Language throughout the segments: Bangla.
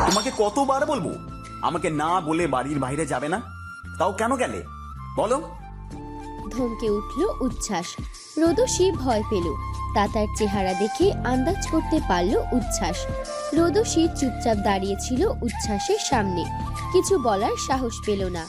তোমাকে কতবার বলবো আমাকে না বলে বাড়ির বাইরে যাবে না? তাও কেন গেলে বলো? ধমকে উঠল উচ্ছ্বাস। রোদসী ভয় পেল। তাতার চেহারা দেখে আন্দাজ করতে পারল উচ্ছ্বাস। রোদসী চুপচাপ দাঁড়িয়েছিল উচ্ছ্বাসের সামনে, কিছু বলার সাহস পেল না।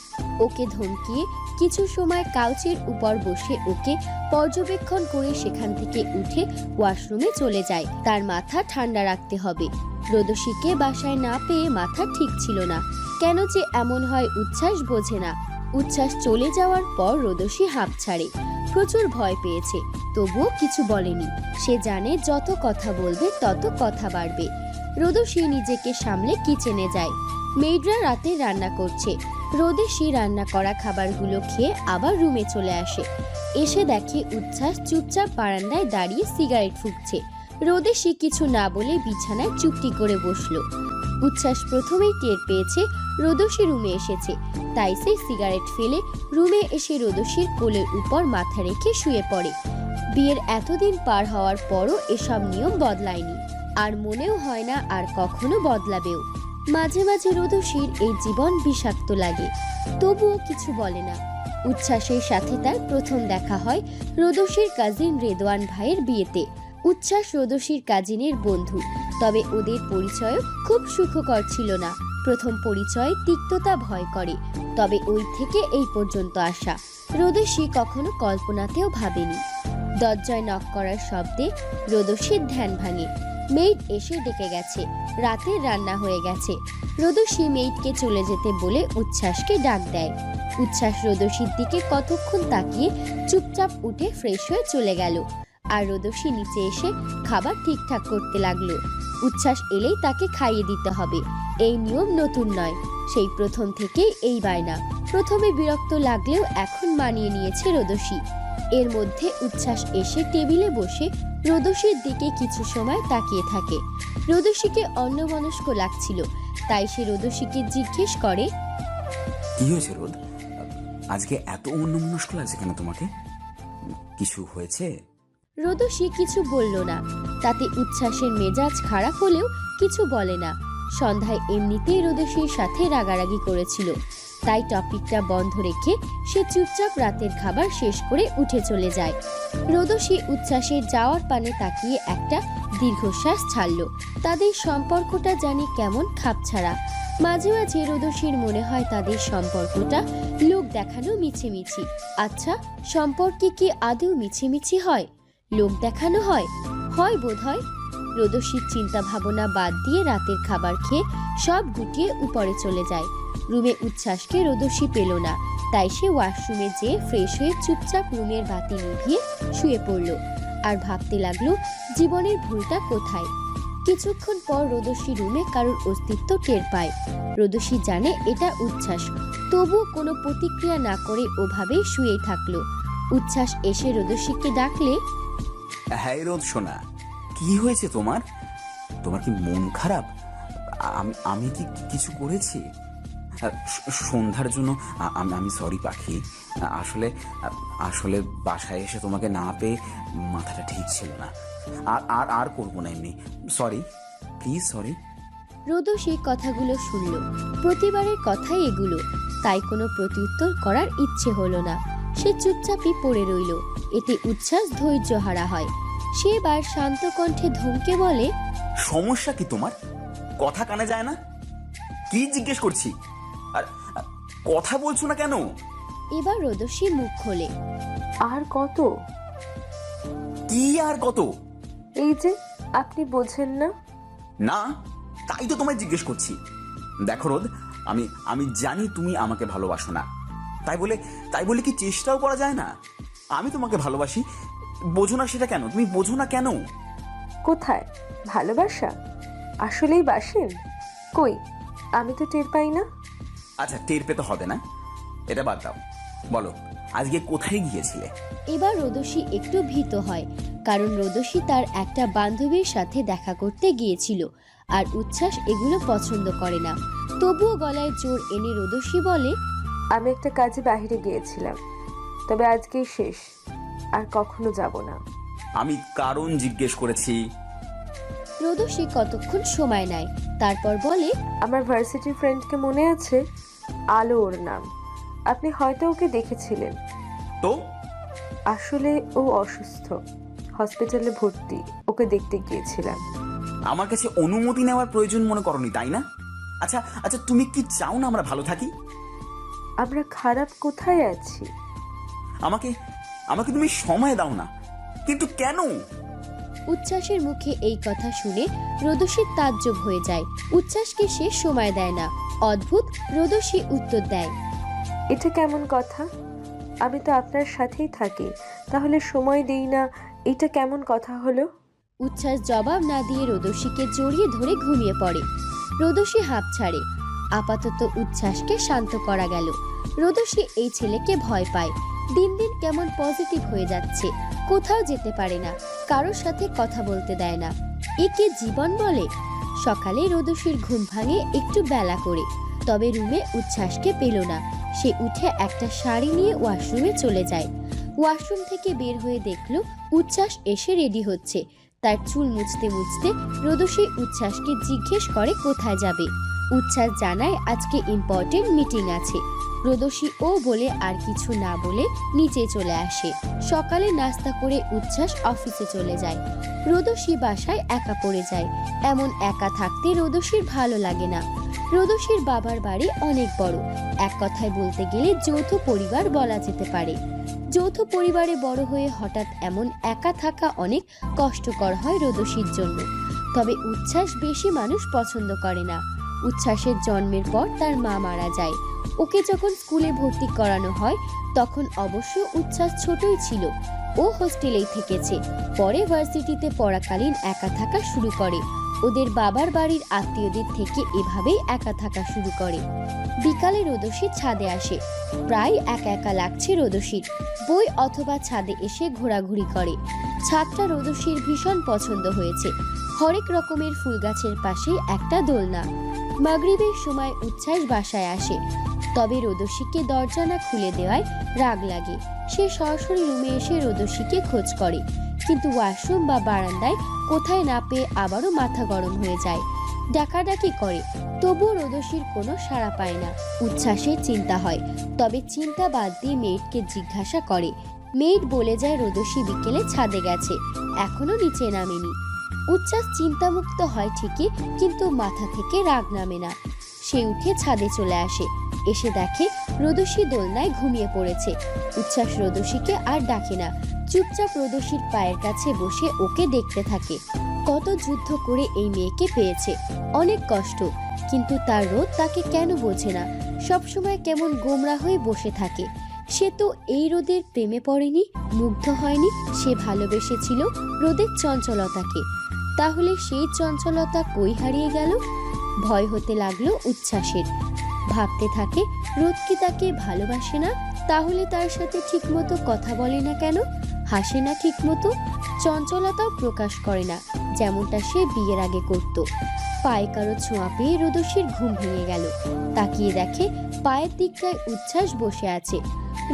ওকে ধমকিয়ে কিছু সময় কাউচের উপর বসে ওকে পর্যবেক্ষণ করে সেখান থেকে উঠে ওয়াশরুমে চলে যায়। তার মাথা ঠান্ডা রাখতে হবে। রোদসীকে বাসায় না পেয়ে মাথা ঠিক ছিল না। কেন যে এমন হয় উচ্ছ্বাস বোঝে না। উচ্ছ্বাস চলে যাওয়ার পর রোদসী হাঁপ ছাড়ে। প্রচুর ভয় পেয়েছে, তবুও কিছু বলেনি। সে জানে যত কথা বলবে তত কথা বাড়বে। রোদসী নিজেকে সামলে কিচেনে যায়। মেয়েডরা রাতে রান্না করছে। রোদসী রান্না করা খাবারগুলো খেয়ে আবার রুমে চলে আসে। এসে দেখে উচ্ছ্বাস চুপচাপ বারান্দায় দাঁড়িয়ে সিগারেট ফুঁকছে। রোদসী কিছু না বলে বিছানায় চুপটি করে বসলো। উচ্ছ্বাস প্রথমেই টের পেয়েছে রোদসী রুমে এসেছে, তাই সে সিগারেট ফেলে রুমে এসে রোদসীর কোলের উপর মাথা রেখে শুয়ে পড়ে। বিয়ের এতদিন পার হওয়ার পরও এসব নিয়ম বদলায়নি, আর মনেও হয় না আর কখনো বদলাবেও। মাঝে মাঝে রোদসীর এই জীবন বিষাক্ত লাগে, তবুও কিছু বলে না। উচ্ছ্বাসের সাথে তার প্রথম দেখা হয় রোদসীর কাজিন রেদওয়ান ভাইয়ের বিয়েতে। উচ্ছ্বাস রোদসীর কাজিনের বন্ধু, তবে ওদের পরিচয়ও খুব সুখকর ছিল না। প্রথম পরিচয়ে তিক্ততা ভয় করে, তবে ওই থেকে এই পর্যন্ত আসা রোদসী কখনো কল্পনাতেও ভাবেনি। দরজায় নক করার শব্দে রোদসীর ধ্যান ভাঙে। মেইড এসে ডেকে গেছে, রাতের রান্না হয়ে গেছে। রোদসী মেইডকে চলে যেতে বলে উচ্ছ্বাসকে ডাক দেয়। উচ্ছ্বাস রোদসীর দিকে কতক্ষণ তাকিয়ে চুপচাপ উঠে ফ্রেশ হয়ে চলে গেল। আর রোদসী নিচে এসে খাবার ঠিকঠাক করতে লাগলো। উচ্ছ্বাস এলেই তাকে খাইয়ে দিতে হবে, এই নিয়ম নতুন নয়। সেই প্রথম থেকেই এই বায়না। প্রথমে বিরক্ত লাগলেও এখন মানিয়ে নিয়েছে রোদসী। এর মধ্যে উচ্ছ্বাস এসে টেবিলে বসে রোদসীর দিকে কিছু সময় তাকিয়ে থাকে। রোদসীকে অন্যমনস্ক লাগছিল, তাই সে রোদসীকে জিজ্ঞেস করে, কি হয়েছে রোদ? আজকে এত অন্যমনস্ক লাগছে কেন তোমাকে? কিছু হয়েছে? রোদসী কিছু বলল না। তাতে উচ্ছ্বাসের মেজাজ খারাপ হলেও কিছু বলে না। সন্ধ্যায় এমনিতেই রোদসীর সাথে রাগারাগি করেছিল, তাই টপিকটা বন্ধ রেখে সে চুপচাপ রাতের খাবার শেষ করে উঠে চলে যায়। রোদসী উচ্ছ্বাসের যাওয়ার পানে তাকিয়ে একটা দীর্ঘশ্বাস ছাড়ল। তাদের সম্পর্কটা জানি কেমন খাপছাড়া। মাঝে মাঝে রোদসীর মনে হয় তাদের সম্পর্কটা লোক দেখানো মিছিমিছি। আচ্ছা, সম্পর্কে কি আদৌ মিছিমিছি হয়? লোক দেখানো হয়? হয় বোধ হয়। রোদসীর চিন্তা ভাবনা বাদ দিয়ে রাতের খাবার খেয়ে সব গুটিয়ে উপরে চলে যায়। রুমে উচ্ছ্বাসকে রোদসী পেল না, তাই সে ওয়াশরুমে যেয়ে ফ্রেশ হয়ে চুপচাপ রুমের বাতি নিভিয়ে শুয়ে পড়ল। আর ভাবতে লাগলো জীবনের ভুলটা কোথায়। কিছুক্ষণ পর রোদসী রুমে কারোর অস্তিত্ব টের পায়। রোদসী জানে এটা উচ্ছ্বাস, তবুও কোনো প্রতিক্রিয়া না করে ওভাবেই শুয়েই থাকলো। উচ্ছ্বাস এসে রোদসীকে ডাকলে, হ্যাঁ রোদ শোনা, কি হয়েছে তোমার? তোমার কি মন খারাপ? আমি কি কিছু করেছি? সন্ধ্যার জন্য আমি সরি পাখি। আসলে আসলে বাসায় এসে তোমাকে না পেয়ে মাথাটা ঠিক ছিল না। আর আর করবো না এমনি। Sorry, please sorry. রোদসী কথাগুলো শুনল। প্রতিবারের কথাই এগুলো, তাই কোনো প্রত্যুত্তর করার ইচ্ছে হলো না। সে চুপচাপই পড়ে রইল। এতে উচ্ছ্বাস ধৈর্য হারা হয়। সে এবার শান্ত কণ্ঠে ধমকে বলে, সমস্যা কি তোমার? কথা কানে যায় না? কি জিজ্ঞেস করছি? আর কথা বলছো না কেন? এবার রোদসী মুখ খোলে, আর কত? কি আর কত? এই যে আপনি বোঝেন না। না, তাই তো তোমায় জিজ্ঞেস করছি। দেখো রোদ, আমি জানি তুমি আমাকে ভালোবাসো না, তাই বলে কি চেষ্টাও করা যায় না? আমি তোমাকে ভালোবাসি, বোঝো না সেটা কেন? তুমি বোঝো না কেন? কোথায় ভালোবাসা? আসলেই বাসেন? কই, আমি তো টের পাই না। আচ্ছা, টের পেতে হবে না, এটা বাদ দাও। বলো, আজকে কোথায় গিয়েছিলে? এবার রোদসী একটু ভীত হয়, কারণ রোদসী তার একটা বান্ধবীর সাথে দেখা করতে গিয়েছিল, আর উচ্ছ্বাস এগুলো পছন্দ করে না। তবুও গলায় জোর এনে রোদসী বলে, আমি একটা কাজে বাইরে গিয়েছিলাম, তবে আজকেই শেষ, আর কখনো যাব না। আমি কারণ জিজ্ঞেস করেছি। রোদসী কতক্ষণ সময় নেয়, তারপর বলে, আমার ভার্সিটির ফ্রেন্ডকে মনে আছে? আলো ওর নাম। আপনি হয়তো ওকে দেখেছিলেন। তো আসলে ও অসুস্থ, হসপিটালে ভর্তি। ওকে দেখতে গিয়েছিলাম। আমার কাছে অনুমতি নেওয়ার প্রয়োজন মনে করনি, তাই না? আচ্ছা আচ্ছা, তুমি কি চাও না আমরা ভালো থাকি? আমরা খারাপ কোথায় আছি? আমাকে আমাকে তুমি সময় দাও না, কিন্তু কেন? উচ্ছ্বাসের মুখে এই কথা শুনে রোদসী তাজ্জব হয়ে যায়। উচ্ছ্বাসকে সে সময় দেয় না। অদ্ভুত, রোদসী উত্তর দেয়, এটা কেমন কথা? আমি তো আপনার সাথেই থাকি, তাহলে সময় দেই না, এটা কেমন কথা হলো? উচ্ছ্বাস জবাব না দিয়ে রোদসীকে জড়িয়ে ধরে ঘুমিয়ে পড়ে। রোদসী হাঁপ ছাড়ে। আপাতত উচ্ছ্বাসকে শান্ত করা গেল। রোদসী এই ছেলেকে ভয় পায়। দিন দিন কেমন পজিটিভ হয়ে যাচ্ছে। কোথাও যেতে পারে না, কারোর সাথে কথা বলতে দেয় না। একে জীবন বলে? সকালে রোদসীর ঘুম ভাঙে একটু বেলা করে, তবে রুমে উচ্ছ্বাসকে পেল না। সে উঠে একটা শাড়ি নিয়ে ওয়াশরুমে চলে যায়। ওয়াশরুম থেকে বের হয়ে দেখলো উচ্ছ্বাস এসে রেডি হচ্ছে। তার চুল মুছতে মুছতে রোদসী উচ্ছ্বাসকে জিজ্ঞেস করে কোথায় যাবে। উচ্ছ্বাস জানায় আজকে ইম্পর্টেন্ট মিটিং আছে। রোদসী ও বলে আর কিছু না বলে নিচে চলে আসে। সকালে নাস্তা করে উচ্ছ্বাস অফিসে চলে যায়। রোদসী বাসায় একা পড়ে যায়। এমন একা থাকতে রোদসীর ভালো লাগে না। রোদসীর বাবার বাড়ি অনেক বড়। এক কথায় বলতে গেলে যৌথ পরিবার বলা যেতে পারে। যৌথ পরিবারে বড় হয়ে হঠাৎ এমন একা থাকা অনেক কষ্টকর হয় রোদসীর জন্য। তবে উচ্ছ্বাস বেশি মানুষ পছন্দ করে না। উচ্ছ্বাসের জন্মের পর তার মা মারা যায়। ওকে যখন স্কুলে ভর্তি করানো হয় তখন অবশ্য উচ্ছ্বাস ছোটই ছিল। ও হোস্টেলেই থেকেছে। পরে ভার্সিটিতে পড়াকালীন একা থাকা শুরু করে। ওদের বাবার বাড়ির আত্মীয়দের থেকে এভাবেই একা থাকা শুরু করে। বিকালে রোদসী ছাদে আসে। প্রায় একা একা লাগছে রোদসীর। বই অথবা ছাদে এসে ঘোরাঘুরি করে। ছাদটা রোদসীর ভীষণ পছন্দ হয়েছে। হরেক রকমের ফুল গাছের পাশে একটা দোলনা। মাগরিবের সময় উচ্ছ্বাস বাসায় আসে, তবে রোদসীকে দরজা না খুলে দেওয়ায় রাগ লাগে। সে সরাসরি রুমে এসে রোদসীকে খোঁজ করে, কিন্তু ওয়াশরুম বা বারান্দায় কোথায় না পেয়ে আবারও মাথা গরম হয়ে যায়। ডাকাডাকি করে, তবুও রোদসীর কোনো সাড়া পায় না। উচ্ছ্বাসের চিন্তা হয়, তবে চিন্তা বাদ দিয়ে মেয়েটকে জিজ্ঞাসা করে। মেয়েট বলে যায় রোদসী বিকেলে ছাদে গেছে, এখনো নিচে নামেনি। উচ্ছ্বাস চিন্তামুক্ত হয় ঠিকই, কিন্তু মাথা থেকে রাগ নামে না। সে উঠে ছাদে চলে আসে। এসে দেখে রোদসী দোলনায় ঘুমিয়ে পড়েছে। উচ্ছ্বাস রোদসীকে আর ডাকে না, চুপচাপ রোদসীর পায়ের কাছে বসে ওকে দেখতে থাকে। কত যুদ্ধ করে এই মেয়েকে পেয়েছে, অনেক কষ্ট, কিন্তু তার রোদ তাকে কেন বোঝে না। সবসময় কেমন গোমরা হয়ে বসে থাকে। সে তো এই রোদের প্রেমে পড়েনি, মুগ্ধ হয়নি। সে ভালোবেসেছিল রোদের চঞ্চলতাকে। তাহলে সেই চঞ্চলতা কই হারিয়ে গেল? ভয় হতে লাগলো উচ্ছ্বাসের। ভাবতে থাকে, রোদ কি তাকে ভালোবাসে না? তাহলে তার সাথে ঠিকমতো কথা বলে না কেন, হাসে না ঠিকমতো, চঞ্চলতাও প্রকাশ করে না যেমনটা সে বিয়ের আগে করত। পায়ে কারো ছোঁয়া পেয়ে রোদসীর ঘুম ভেঙে গেল। তাকিয়ে দেখে পায়ের দিকটায় উচ্ছ্বাস বসে আছে।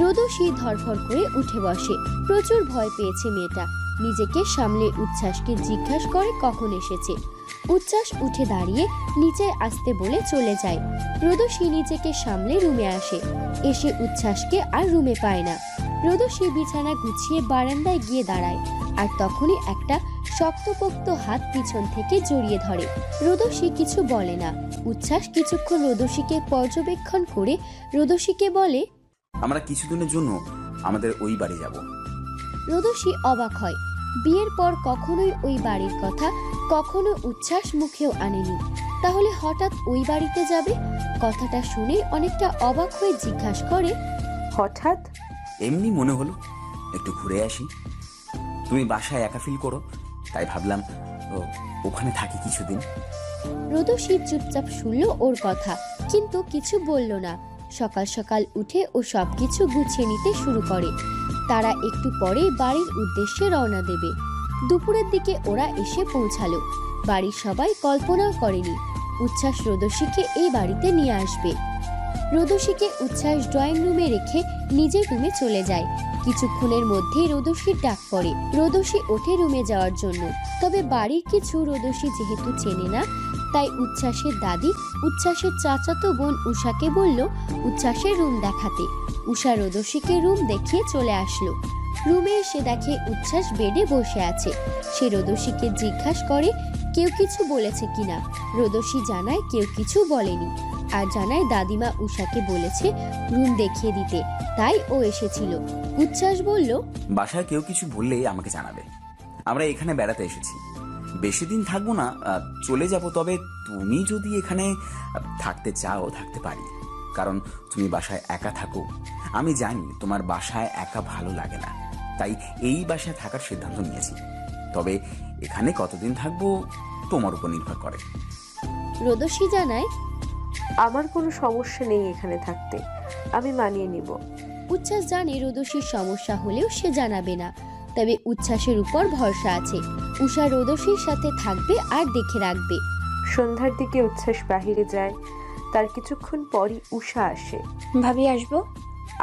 রোদসী ধরফর করে উঠে বসে। প্রচুর ভয় পেয়েছে মেয়েটা। নিজেকে সামলে উচ্ছ্বাসকে জিজ্ঞাসা করে কখন এসেছে। উচ্ছ্বাস উঠে দাঁড়িয়ে নিচে আসতে বলে চলে যায়। রোদসী নিজেকে সামলে রুমে আসে। এসে উচ্ছ্বাসকে আর রুমে পায় না। রোদসী বিছানা গুছিয়ে বারান্দায় গিয়ে দাঁড়ায়, আর তখনই একটা শক্তপোক্ত হাত পিছন থেকে জড়িয়ে ধরে। রোদসী কিছু বলে না। উচ্ছ্বাস কিছুক্ষণ রোদসীকে পর্যবেক্ষণ করে রোদসীকে বলে, আমরা কিছুদিনের জন্য আমাদের ওই বাড়ি যাব। রোদসী অবাক হয়। বিয়ের পর কখনোই ওই বাড়ির কথা কখনো উচ্ছ্বাস মুখেও আনেনি, তাহলে হঠাৎ ওই বাড়িতে যাবে? কথাটা শুনে অনেকটা অবাক হয়ে জিজ্ঞাসা করে, হঠাৎ? এমনি মনে হলো একটু ঘুরে আসি। তুমি বাসায় একা ফিল করো, তাই ভাবলাম ওখানে থাকি কিছুদিন। রোদসী চুপচাপ শুনল ওর কথা, কিন্তু কিছু বলল না। সকাল সকাল উঠে ও সবকিছু গুছিয়ে নিতে শুরু করে। তারা একটু পরে বাড়ির উদ্দেশ্যে রওনা দেবে। দুপুরের দিকে ওরা এসে পৌঁছালো। বাড়ির সবাই কল্পনাও করেনি উচ্ছ্বাস রোদসীকে এই বাড়িতে নিয়ে আসবে। রোদসীকে উচ্ছ্বাস ড্রয়িং রুমে রেখে নিজের রুমে চলে যায়। কিছুক্ষণের মধ্যে রোদসীর ডাক পড়ে। রোদসী ওঠে রুমে যাওয়ার জন্য। তবে বাড়ির কিছু রোদসী যেহেতু চেনে না, তাই উচ্ছ্বাসের দাদি উচ্ছ্বাসের চাচাতো বোন উষাকে বলল উচ্ছ্বাসের রুম দেখাতে। উষা রোদসীকে রুম দেখিয়ে চলে আসলো। রুমে এসে দেখে উচ্ছ্বাস বেডে বসে আছে। সে রোদসীকে জিজ্ঞাসা করে কেউ কিছু বলেছে কিনা। রোদসী জানায় কেউ কিছু বলেনি, আর জানায় দাদিমা উষাকে বলেছে রুম দেখিয়ে দিতে, তাই ও এসেছিল। উচ্ছ্বাস বলল, বাসায় কেউ কিছু বললেই আমাকে জানাবে। আমরা এখানে বেড়াতে এসেছি, বেশি দিন থাকবো না, চলে যাব। তবে তুমি যদি এখানে থাকতে চাও থাকতে পারি, কারণ তুমি বাসায় একা থাকো। আমি জানি তোমার বাসায় একা ভালো লাগে না, তাই এই বাসায় থাকার সিদ্ধান্ত নিয়েছি। তবে এখানে কতদিন থাকবো তোমার উপর নির্ভর করে। রোদসী জানায়, আমার কোনো সমস্যা নেই এখানে থাকতে, আমি মানিয়ে নিব। উচ্ছ্বাস জানে রোদসীর সমস্যা হলেও সে জানাবে না, তবে উচ্ছ্বাসের উপর ভরসা আছে। উষা রোদসীর সাথে থাকবে আর দেখে রাখবে। সন্ধ্যার দিকে উচ্ছ্বাস বাহিরে যায়। তার কিছুক্ষণ পরই উষা আসে। ভাবি আসবো?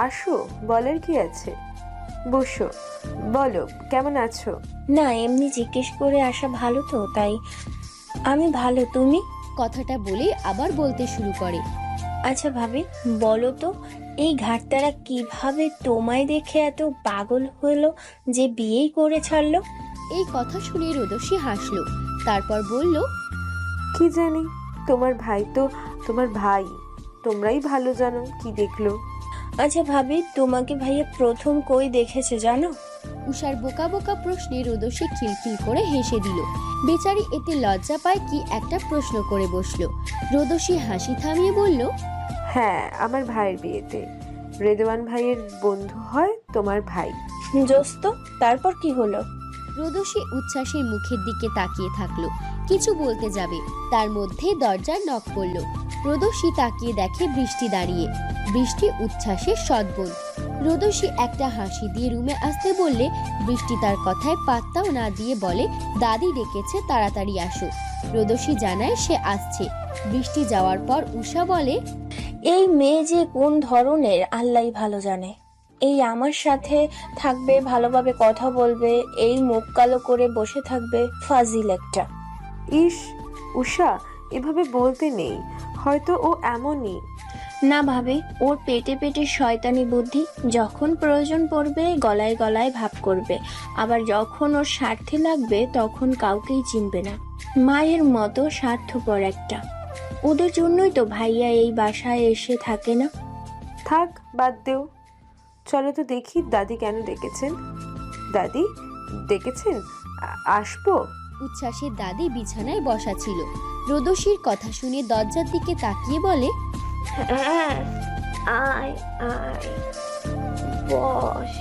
আসো, বলার কি আছে, বসো। বলো, কেমন আছো? না, এমনি জিজ্ঞেস করে আসা ভালো তো, তাই। আমি ভালো, তুমি? কথাটা বলে আবার বলতে শুরু করে, আচ্ছা ভাবি, বলো তো এই ঘাটতারা কিভাবে তোমায় দেখে এত পাগল হলো যে বিয়েই করে ছাড়লো? এই কথা শুনে রোদসী হাসলো। তারপর বলল, কি জানি, তোমার ভাই তো তোমার ভাই, তোমরাই ভালো জানো কি দেখলো। আচ্ছা ভাবি, তোমাকে ভাইয়া প্রথম কই দেখেছে জানো? উষার বোকা বোকা প্রশ্নে রোদসী খিলখিল করে হেসে দিল। বেচারি এতে লজ্জা পায় কি একটা প্রশ্ন করে বসলো। রোদসী হাসি থামিয়ে বলল, হ্যাঁ, আমার ভাইয়ের বিয়েতে। রেদওয়ান ভাইয়ের বন্ধু হয় তোমার ভাই। জোস্ত, তারপর কি হলো? রোদসী উচ্ছ্বাসের মুখের দিকে তাকিয়ে থাকলো, কিছু বলতে যাবে, তার মধ্যে দরজার নক পড়ল। রোদসী তাকিয়ে দেখে বৃষ্টি দাঁড়িয়ে। বৃষ্টি উচ্ছ্বাসের সৎ বোন। রোদসী একটা হাসি দিয়ে রুমে আসতে বললে বৃষ্টি তার কথায় পাত্তাও না দিয়ে বলে দাদি ডেকেছে, তাড়াতাড়ি আসো। রোদসী জানায় সে আসছে। বৃষ্টি যাওয়ার পর উষা বলে, এই মেয়ে যে কোন ধরনের আল্লাহই ভালো জানে। এই আমার সাথে থাকবে, ভালোভাবে কথা বলবে, এই মুখ কালো করে বসে থাকবে, ফাজিল একটা। ইস উষা, এভাবে বলতে নেই, হয়তো ও এমনই। না ভাবে, ওর পেটে পেটে শয়তানি বুদ্ধি, যখন প্রয়োজন পড়বে গলায় গলায় ভাব করবে, আবার যখন ওর স্বার্থে লাগবে তখন কাউকেই চিনবে না। মায়ের মতো স্বার্থপর একটা। ওদের জন্যই তো ভাইয়া এই বাসায় এসে থাকে না। থাক, বাদ দেও। চলো তো দেখি দাদি কেন ডেকেছেন। দাদি ডেকেছেন, আসবো? উচ্ছ্বাসের দাদি বিছানায় বসা ছিল। রোদসীর কথা শুনে দরজার দিকে তাকিয়ে বলে, হ্যাঁ, আয় আয়, বস।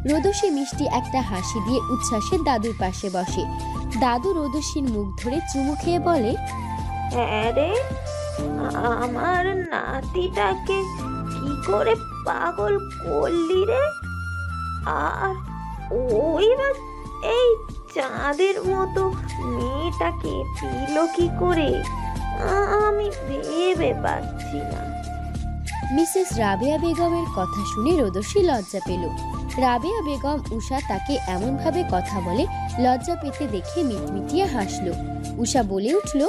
রোদসী মিষ্টি একটা হাসি দিয়ে উচ্ছ্বাসের দাদুর পাশে বসে। দাদু রোদসীর মুখ ধরে চুমু খেয়ে বলে, হ্যাঁ রে, আমার নাতিটাকে কি করে পাগল করলি রে? আর ওই বা এই চাঁদের মতো মেয়েটাকে পেল কি করে? আমি ভেবে পাচ্ছি না। মিসেস রাবেয়া বেগমের কথা শুনে রোদসী লজ্জা পেল। রাবেয়া বেগম উষা তাকে এমনভাবে কথা বলে লজ্জা পেতে দেখে মিটমিটিয়ে হাসলো। উষা বলে উঠল,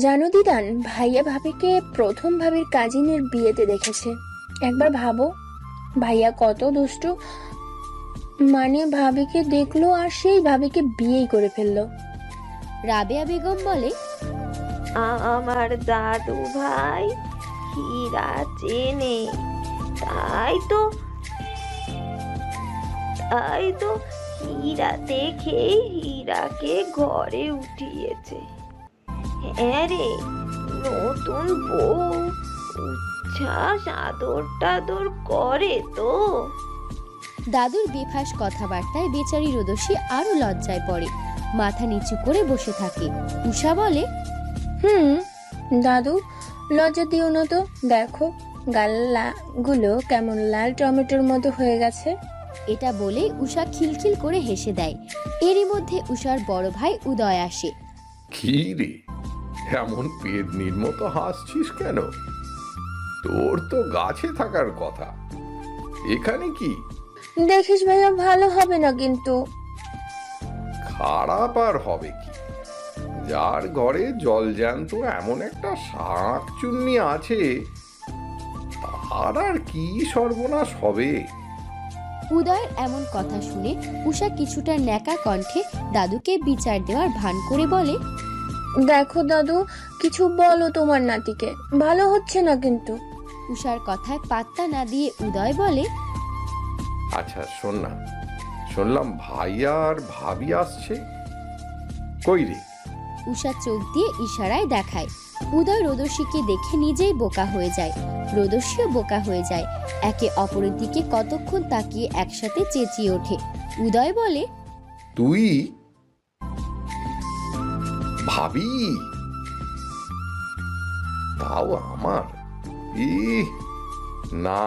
জানো দিদান, ভাইয়া ভাবিকে প্রথম ভাবির কাজিনের বিয়েতে দেখেছে। একবার ভাবো, ভাইয়া কত দুষ্টু, মানে ভাবিকে দেখলো আর সেই ভাবিকে বিয়েই করে ফেললো। রাবেয়া বেগম বলে, আমার দাদু ভাই হীরা চেনে, তাই তো হীরা দেখে হীরাকে ঘরে উঠিয়েছে। হ্যাঁ রে, নতুন বউ উচ্ছ্বাস আদর টাদর করে তো। দাদুর বেফাস কথাবার্তায় বেচারি রোদসী আরো লজ্জায় পড়ে, মাথা নিচু করে বসে থাকে। উষা বলে, দাদু লজ্জা দিও না তো, দেখো গুলো কেমন লাল টমেটোর মতো হয়ে গেছে। এটা বলে উষা খিলখিল করে হেসে দেয়। এরই মধ্যে উষার বড় ভাই উদয় আসে। কি রে, এমন পেদনির মতো হাসছিস কেন? তোর তো গাছে থাকার কথা, এখানে কি? দেখিস ভাইয়া, ভালো হবে না কিন্তু। খারাপ আর হবে কি? যার ঘরে জল জ্যান্ত এমন একটা শাঁখ চুন্নি আছে, তার আর কি সর্বনাশ হবে? উদয়ের এমন কথা শুনে উষা কিছুটা ন্যাকা কণ্ঠে দাদুকে বিচার দেওয়ার ভান করে বলে, দেখো দাদু, কিছু বলো তোমার নাতিকে, ভালো হচ্ছে না কিন্তু। উষার কথায় পাত্তা না দিয়ে উদয় বলে, আচ্ছা শোন না, শুনলাম ভাইয়া আর ভাবি আসছে, কই রে? উষা চোখ দিয়ে ইশারায় দেখায়। উদয় রোদস্যিকে দেখে নিজেই বোকা হয়ে যায়, রোদস্যিও বোকা হয়ে যায়। একে অপরের দিকে কতক্ষণ তাকিয়ে একসাথে চেঁচিয়ে ওঠে। উদয় বলে, তুই? ভাবি? তাও আমার? না,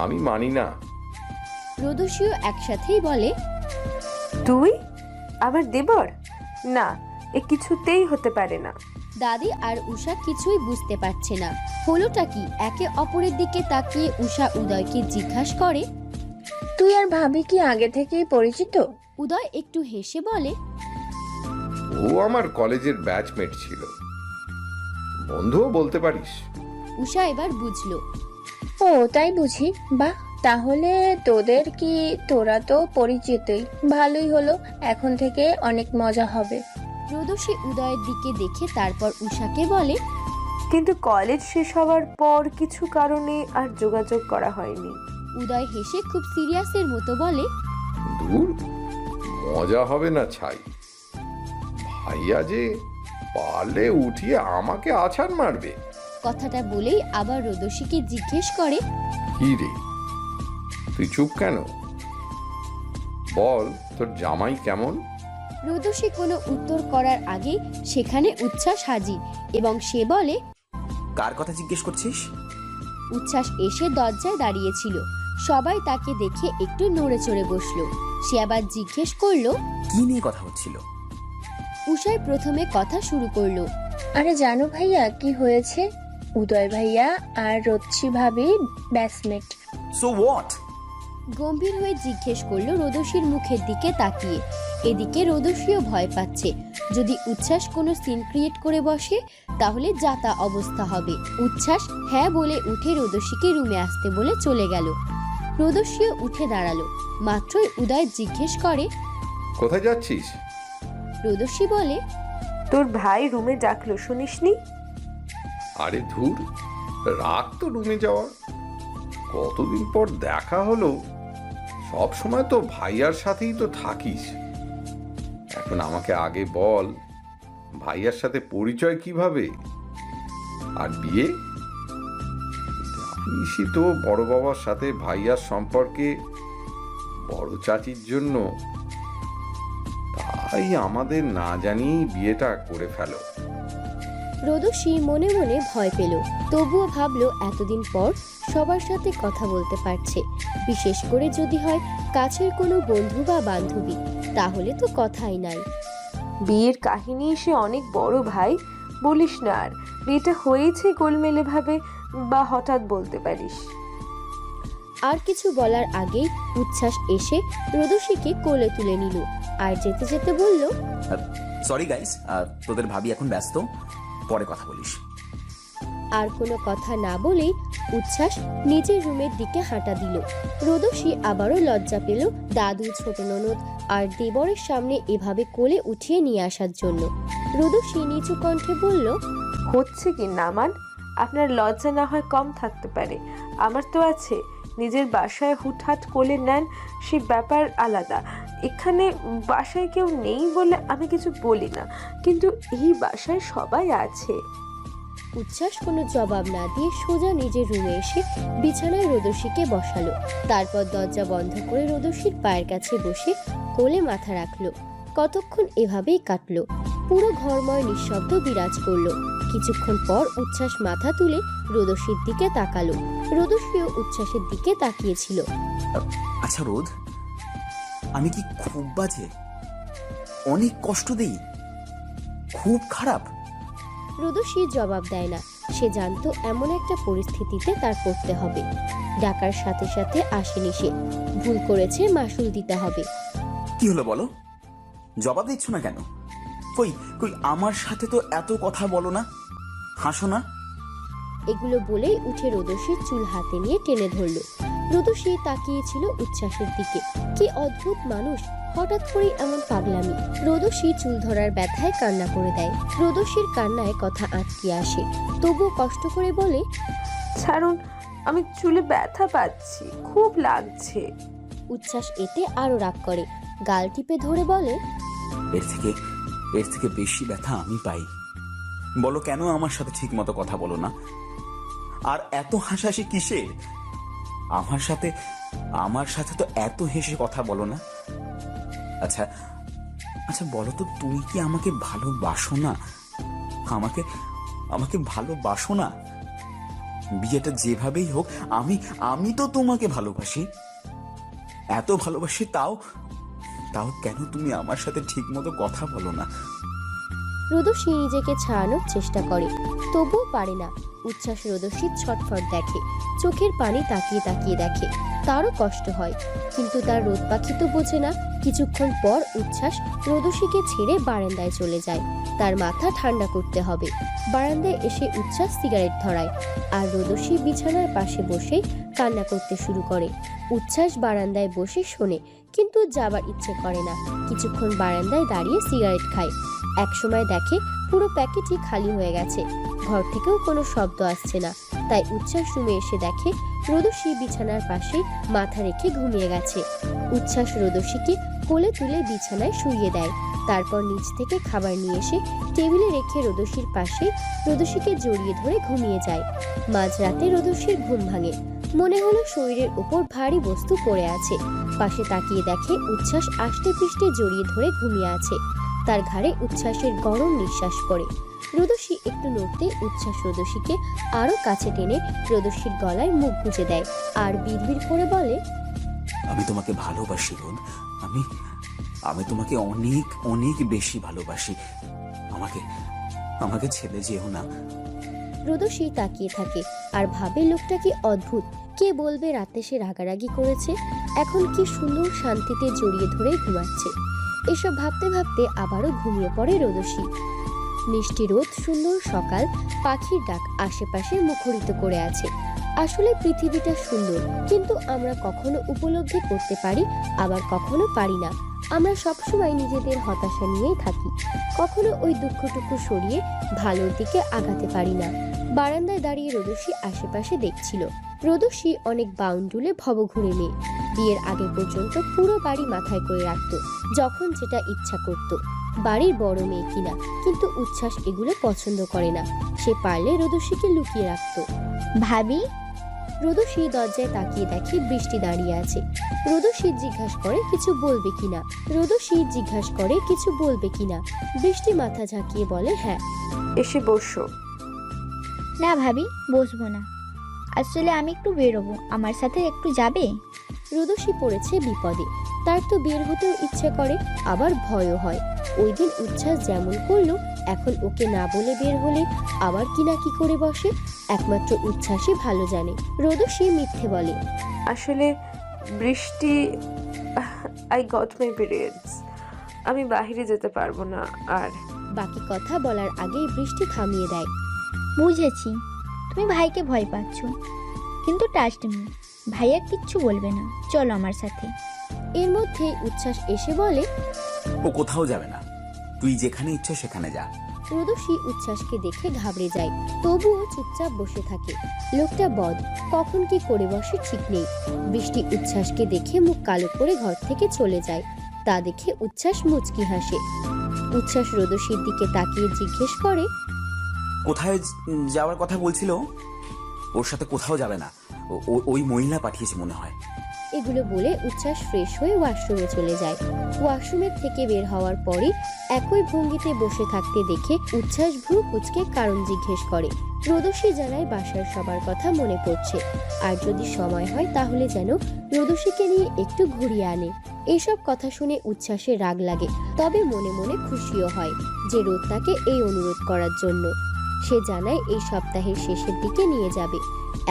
আমি মানি না। রোদস্যিও একসাথেই বলে, তুই আমার দেবর? না, এ কিছুতেই হতে পারে না। দাদি আর উষা কিছুই বুঝতে পারছে না হলোটা কি। একে অপরের দিকে তাকিয়ে উষা উদয়কে জিজ্ঞাসা করে, তুই আর ভাবি কি আগে থেকেই পরিচিত? উদয় একটু হেসে বলে, ও আমার কলেজের ব্যাচমেট ছিল, বন্ধুও বলতে পারিস। উষা এবার বুঝলো। ও তাই বুঝি, বাহ, তাহলে তোরা তো পরিচিতই, ভালোই হলো, এখন থেকে অনেক মজা হবে। রোদস্যি উদয়ের দিকে দেখে তারপর উষাকে বলে, কিন্তু কলেজ শেষ হওয়ার পর কিছু কারণে আর যোগাযোগ করা হয়নি। উদয় হেসে খুব সিরিয়াসের মতো বলে, দূর, মজা হবে না ছাই। ভাইয়া যে পারলে উঠিয়ে আমাকে আছাড় মারবে। কথাটা বলেই আবার রোদস্যিকে জিজ্ঞেস করে, কি রে, তুই চুপ কেন? বল, তোর জামাই কেমন? রোদস্যি কোনো উত্তর করার আগেই সেখানে উচ্ছ্বাস হাজির এবং সে বলে, কার কথা জিজ্ঞেস করছিস? উচ্ছ্বাস এসে দরজায় দাঁড়িয়েছিল। সবাই তাকে দেখে একটু নড়ে চড়ে বসলো। সে আবার জিজ্ঞেস করলো, কি নিয়ে কথা হচ্ছিল? উষায় প্রথমে কথা শুরু করলো। আরে জানো ভাইয়া কি হয়েছে? উদয় ভাইয়া আর রচ্ছি ভাবি ব্যাচমেট। So what? গম্ভীর হয়ে জিজ্ঞেস করলো রোদস্যির মুখের দিকে তাকিয়ে। এদিকে রোদস্যিও ভয় পাচ্ছে, যদি উচ্ছ্বাস কোনো সিন ক্রিয়েট করে বসে তাহলে যাতা অবস্থা হবে। উচ্ছ্বাস হ্যাঁ বলে উঠে রোদস্যিকে রুমে আসতে বলে চলে গেল। রোদস্যিও উঠে দাঁড়ালো। মাত্রই উদয় জিজ্ঞেস করে, কোথায় যাচ্ছিস? রোদস্যি বলে, তোর ভাই রুমে ডাকলো, শুনিসনি? আরে ধুর, রাগ তো রুমে যাওয়া। কতদিন পর দেখা হলো, সব সময় তো ভাইয়ার সাথেই তো থাকিস। এখন আমাকে আগে বল, ভাইয়ার সাথে পরিচয় কিভাবে? আর বিয়ে? জানিসই তো বড় বাবার সাথে ভাইয়ার সম্পর্কে বড় চাচির জন্য, তাই আমাদের না জানিয়েই বিয়েটা করে ফেলো। রোদস্যি মনে মনে ভয় পেল, তবুও ভাবলো এতদিন পর সবার সাথে কথা বলতে পারছে, বিশেষ করে যদি হয় কাছের কোনো বন্ধু বা বান্ধবী, তাহলে তো কথাই নাই। বিয়ের কাহিনী সে অনেক বড় ভাই, বলিস না। আর বিয়েটা হয়েছে গোলমেলে ভাবে বা হঠাৎ বলতে পারিস। আর কিছু বলার আগেই উচ্ছ্বাস এসে রোদস্যিকে কোলে তুলে নিল আর যেতে যেতে বলল, সরি গাইস, তোদের ভাবি এখন ব্যস্ত, পরে কথা বলিস। আর কোনো কথা না বলেই উচ্ছ্বাস নিজের রুমের দিকে হাঁটা দিল। রোদস্যি আবারও লজ্জা পেল দাদু, ছোট ননদ আর দেবরের সামনে এভাবে কোলে উঠিয়ে নিয়ে আসার জন্য। রোদস্যি নিচু কণ্ঠে বলল, হচ্ছে কি নামান? আপনার লজ্জা না হয় কম থাকতে পারে, আমার তো আছে। নিজের বাসায় হুটহাট কোলে নেন, সে ব্যাপার আলাদা। এখানে বাসায় কেউ নেই বলে আমি কিছু বলি না, কিন্তু এই বাসায় সবাই আছে। উচ্ছ্বাস কোনো জবাব না দিয়ে সোজা নিজের রুমে এসে বিছানায় রোদস্যিকে বসালো। তারপর দরজা বন্ধ করে রোদস্যির পায়ের কাছে বসে কোলে মাথা রাখলো। কতক্ষণ এভাবেই কাটলো। পুরো ঘরময় নিঃশব্দ বিরাজ করলো। কিছুক্ষণ পর উচ্ছ্বাস মাথা তুলে রোদস্যির দিকে তাকালো। রোদস্যিও উচ্ছ্বাসের দিকে তাকিয়েছিল। আচ্ছা রোদ, আমি কি খুব বাজে? অনেক কষ্ট দেই? খুব খারাপ? রোদস্যি জবাব দেয় না, সে জানতো এমন একটা পরিস্থিতিতে তার পড়তে হবে। ডাকার সাথে সাথে আসেনি সে, ভুল করেছে, মাসুল দিতে হবে। কি হলো বলো, জবাব দিচ্ছ না কেন? কই কই আমার সাথে তো এত কথা বলো না, হাসো না। এগুলো বলেই উঠে রোদসীর চুল হাতে নিয়ে টেনে ধরলো। রোদসী তাকিয়েছিল উচ্ছ্বাসের দিকে। কি অদ্ভুত মানুষ, হঠাৎ করে এমন পাগলামি। রোদসী চুল ধরার ব্যথায় কান্না করে দেয়। রোদসীর কান্নায় কথা আটকে আসে, তবুও কষ্ট করে বলে, ছাড়ুন, আমি চুলে ব্যথা পাচ্ছি, খুব লাগছে। উচ্ছ্বাস এতে আরো রাগ করে, গাল টিপে ধরে বলে, এর থেকে বেশি ব্যথা আমি পাই। বলো কেন আমার সাথে ঠিক মতো কথা বলো না? আর এত হাসাহাসি কিসের? আমার সাথে তো এত হেসে কথা বলো না। আচ্ছা আচ্ছা বলো তো, তুমি কি আমাকে ভালোবাসো না? আমাকে ভালোবাসো না? বিয়েটা যেভাবেই হোক, আমি তো তোমাকে ভালোবাসি, এত ভালোবাসি, তাও কেন তুমি আমার সাথে ঠিক মতো কথা বলো না? রোদসী নিজেকে ছাড়ানোর চেষ্টা করে, তবুও পারে না। উচ্ছ্বাস রোদসীর ছটফট দেখে, চোখের পানি তাকিয়ে তাকিয়ে দেখে, তারও কষ্ট হয়, কিন্তু তার রোদ পাখি তো বোঝে না। কিছুক্ষণ পর উচ্ছ্বাস রোদসীকে ছেড়ে বারান্দায় চলে যায়, তার মাথা ঠান্ডা করতে হবে। বারান্দায় এসে উচ্ছ্বাস সিগারেট ধরায়, আর রোদসী বিছানার পাশে বসে কান্না করতে শুরু করে। উচ্ছ্বাস বারান্দায় বসে শোনে, কিন্তু যাবার ইচ্ছে করে না। কিছুক্ষণ বারান্দায় দাঁড়িয়ে সিগারেট খায়। একসময় দেখে পুরো প্যাকেটই খালি হয়ে গেছে, ঘর থেকেও কোনো শব্দ আসছে না। তাই উচ্ছ্বাস রুমে এসে দেখে রোদসী বিছানার পাশে মাথা রেখে ঘুমিয়ে গেছে। উচ্ছ্বাস রোদসীকে কোলে তুলে বিছানায় শুইয়ে দেয়, তারপর নিচ থেকে খাবার নিয়ে এসে টেবিলে রেখে রোদসীর পাশে রোদসীকে জড়িয়ে ধরে ঘুমিয়ে যায়। মাঝরাতে রোদসীর ঘুম ভাঙে, মনে হলো শরীরের উপর ভারী বস্তু পড়ে আছে। পাশে তাকিয়ে দেখে উচ্ছ্বাস আষ্টে পৃষ্ঠে জড়িয়ে ধরে ঘুমিয়ে আছে, তার ঘাড়ে উচ্ছ্বাসের গরম নিঃশ্বাস পড়ে। রোদসী একটু নড়তে উচ্ছ্বাস রোদসীকে আরো কাছে টেনে রোদসীর গলায় মুখ গুজে দেয়, আর বিড়বিড় করে বলে, আমি তোমাকে ভালোবাসি রোদ, আমি তোমাকে অনেক অনেক বেশি ভালোবাসি, আমাকে ছেড়ে যেও না। রোদসী তাকিয়ে থাকে আর ভাবে লোকটা কি অদ্ভুত। কে বলবে রাতে সে রাগারাগি করেছে, এখন কি সুন্দর শান্তিতে জড়িয়ে ধরে ঘুমাচ্ছে। এসব ভাবতে ভাবতে আবারও ঘুমিয়ে পড়ে রোদসী। মিষ্টি রোদ, সুন্দর সকাল, পাখির ডাক আশেপাশে মুখরিত করে আছে। আসলে পৃথিবীটা সুন্দর, কিন্তু আমরা কখনো উপলব্ধি করতে পারি, আবার কখনো পারি না। আমরা সবসময় নিজেদের হতাশা নিয়েই থাকি, কখনো ওই দুঃখটুকু সরিয়ে ভালোর দিকে আগাতে পারি না। বারান্দায় দাঁড়িয়ে রোদসী আশেপাশে দেখছিল। রোদসী অনেক বাউন্ডুলে ভবঘুরে মেয়ে, বিয়ের আগে পর্যন্ত পুরো বাড়ি মাথায় করে রাখতো, যখন যেটা ইচ্ছা করত। বাড়ির বড় মেয়ে কিনা, কিন্তু উচ্ছ্বাস এগুলো পছন্দ করে না। সে পারলে রোদসীকে লুকিয়ে রাখতো। ভাবি, রোদসী দরজায় তাকিয়ে দেখে বৃষ্টি দাঁড়িয়ে আছে। রোদসী জিজ্ঞাসা করে কিছু বলবে কিনা। বৃষ্টি মাথা ঝাঁকিয়ে বলে, হ্যাঁ। এসে বসো। না ভাবি, বসবো না, আসলে আমি একটু বেরোবো, আমার সাথে একটু যাবে? রোদসী পড়েছে বিপদে, তার তো বের হতেও ইচ্ছে করে, আবার ভয়ও হয়। ওই দিন উচ্ছ্বাস যেমন করলো, এখন ওকে না বলে বের হলে আবার কি না কি করে বসে, একমাত্র উচ্ছ্বাসই ভালো জানে। রোদসী মিথ্যে বলে, আসলে বৃষ্টি, আই গট মাই পিরিয়ডস, আমি বাইরে যেতে পারবো না। আর বাকি কথা বলার আগেই বৃষ্টি থামিয়ে দেয়। বুঝেছি, তুমি ভাইকে ভয় পাচ্ছ, কিন্তু ট্রাস্ট মি, ভাইয়া কিচ্ছু বলবে না, চলো আমার সাথে। এর মধ্যে উচ্ছ্বাস এসে বলে, ও কোথাও যাবে না, তুই যেখানে ইচ্ছে সেখানে যা। রোদসী উচ্ছ্বাসকে দেখে ঘাবড়ে যায়, তবুও চুপচাপ বসে থাকে। লোকটা বদ, কখন কি করে বসে ঠিক নেই। বৃষ্টি উচ্ছ্বাসকে দেখে মুখ কালো করে ঘর থেকে চলে যায়, তা দেখে উচ্ছ্বাস মুচকি হাসে। উচ্ছ্বাস রোদসীর দিকে তাকিয়ে জিজ্ঞেস করে, কোথায় যাওয়ার কথা বলছিল? ওর সাথে কোথাও যাবে না, ওই মহিলা পাঠিয়েছে মনে হয়। এগুলো বলে উচ্ছ্বাস ফ্রেশ হয়ে ওয়াশরুমে চলে যায়। ওয়াশরুমের থেকে বের হওয়ার পরই একই ভঙ্গিতে বসে থাকতে দেখে উচ্ছ্বাস ভ্রু কুঁচকে কারণ জিজ্ঞেস করে। রোদসী জানায় বাসার সবার কথা মনে পড়ছে, আর যদি সময় হয় তাহলে যেন রোদসীকে নিয়ে একটু ঘুরিয়ে আনে। এসব কথা শুনে উচ্ছ্বাসের রাগ লাগে, তবে মনে মনে খুশিও হয় যে রোদ তাকে এই অনুরোধ করার জন্য। সে জানায় এই সপ্তাহের শেষের দিকে নিয়ে যাবে।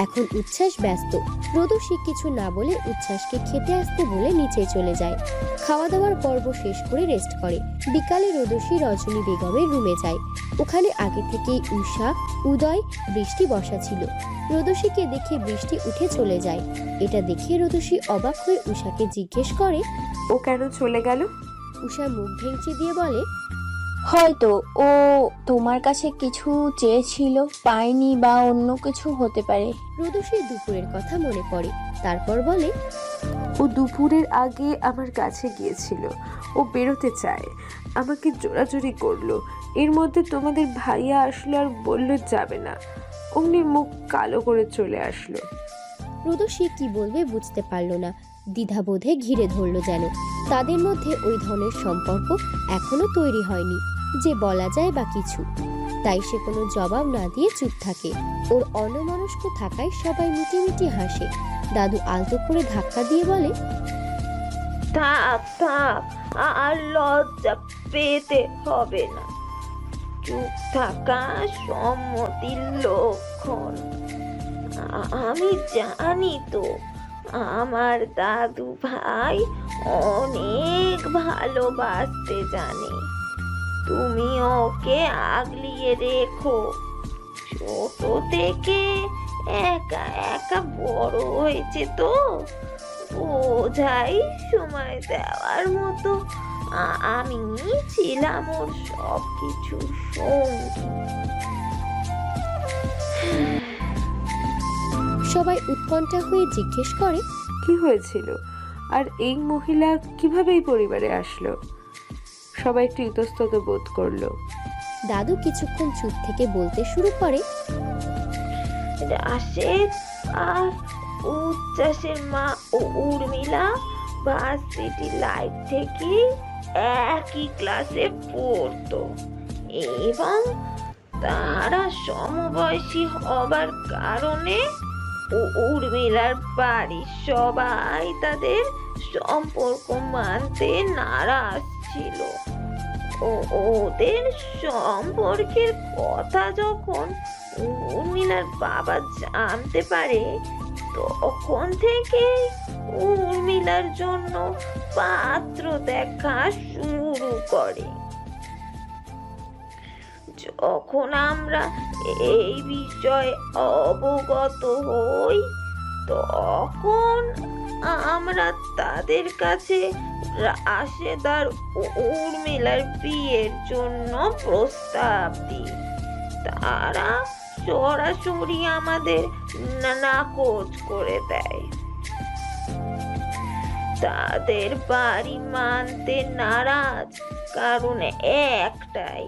এখন উচ্ছ্বাস ব্যস্ত। রোদসী কিছু না বলে উচ্ছ্বাসকে খেতে আসতে বলে নিচে চলে যায়। খাওয়া দাওয়ার পর্ব শেষ করে রেস্ট করে। বিকালে রোদসী রজনী বেগমের রুমে যায়। ওখানে আগে থেকেই উষা, উদয়, বৃষ্টি বসা ছিল। রোদসীকে দেখে বৃষ্টি উঠে চলে যায়। এটা দেখে রোদসী অবাক হয়ে উষাকে জিজ্ঞেস করে। ও কেন চলে গেল? উষা মুখ ভেঙচি দিয়ে বলে, হয়তো ও তোমার কাছে কিছু চেয়েছিল, পায়নি, বা অন্য কিছু হতে পারে। রোদসীর দুপুরের কথা মনে পড়ে। তারপর বলে, ও দুপুরের আগে আমার কাছে গিয়েছিল। ও বেরোতে চায়, আমাকে জোরাজুরি করলো। এর মধ্যে তোমাদের ভাইয়া আসলো আর বলল যাবে না। অমনি মুখ কালো করে চলে আসলো। রোদসী কি বলবে বুঝতে পারল না। দ্বিধাবোধে ঘিরে ধরল যেন। তাদের মধ্যে ওই ধরনের সম্পর্ক এখনো তৈরি হয়নি যে বলা যায় বা কিছু। তাই সে কোনো জবাব না দিয়ে চুপ থাকে। ওর অন্যমনস্ক থাকায় সবাই মিটিমিটি হাসে। দাদু আলতো করে ধাক্কা দিয়ে বলে, থাক থাক, আর লজ্জা পেতে হবে না। চুপ থাকা সম্মতির লক্ষণ। আমি জানি তো আমার দাদু ভাই অনেক ভালোবাসতে জানে। তুমি ওকে আগলিয়ে রেখো। ছোট থেকে একা একা বড় হয়েছে তো, বোঝাই সময় দেওয়ার মতো আমি ছিলাম ওর সব কিছু সঙ্গী। সবাই উৎকণ্ঠা হয়ে জিজ্ঞেস করে, কি হয়েছিল? আর এই মহিলা কিভাবে এই পরিবারে আসলো? সবাই একটু ইতস্তত বোধ করলো। দাদু কিছুক্ষণ চুপ থেকে বলতে শুরু করে, রাশেদ আর উচ্ছ্বাসের মা ও উর্মিলা ভার্সিটি লাইফ থেকে একই ক্লাসে পড়তো এবং তারা সমবয়সী হবার কারণে উর্মিলার বাড়ির সবাই তাদের সম্পর্ক মানতে নারাজ ছিল। ওদের সম্পর্কের কথা যখন উর্মিলার বাবা জানতে পারে, তখন থেকে উর্মিলার জন্য পাত্র দেখা শুরু করে। যখন আমরা এই বিষয়ে অবগত হই, তখন আমরা তাদের কাছে রাশেদ আর উর্মিলার বিয়ের জন্য প্রস্তাব দিই। তারা সরাসরি আমাদের নাকচ করে দেয়। তাদের বাড়ি মানতে নারাজ কারণ একটাই,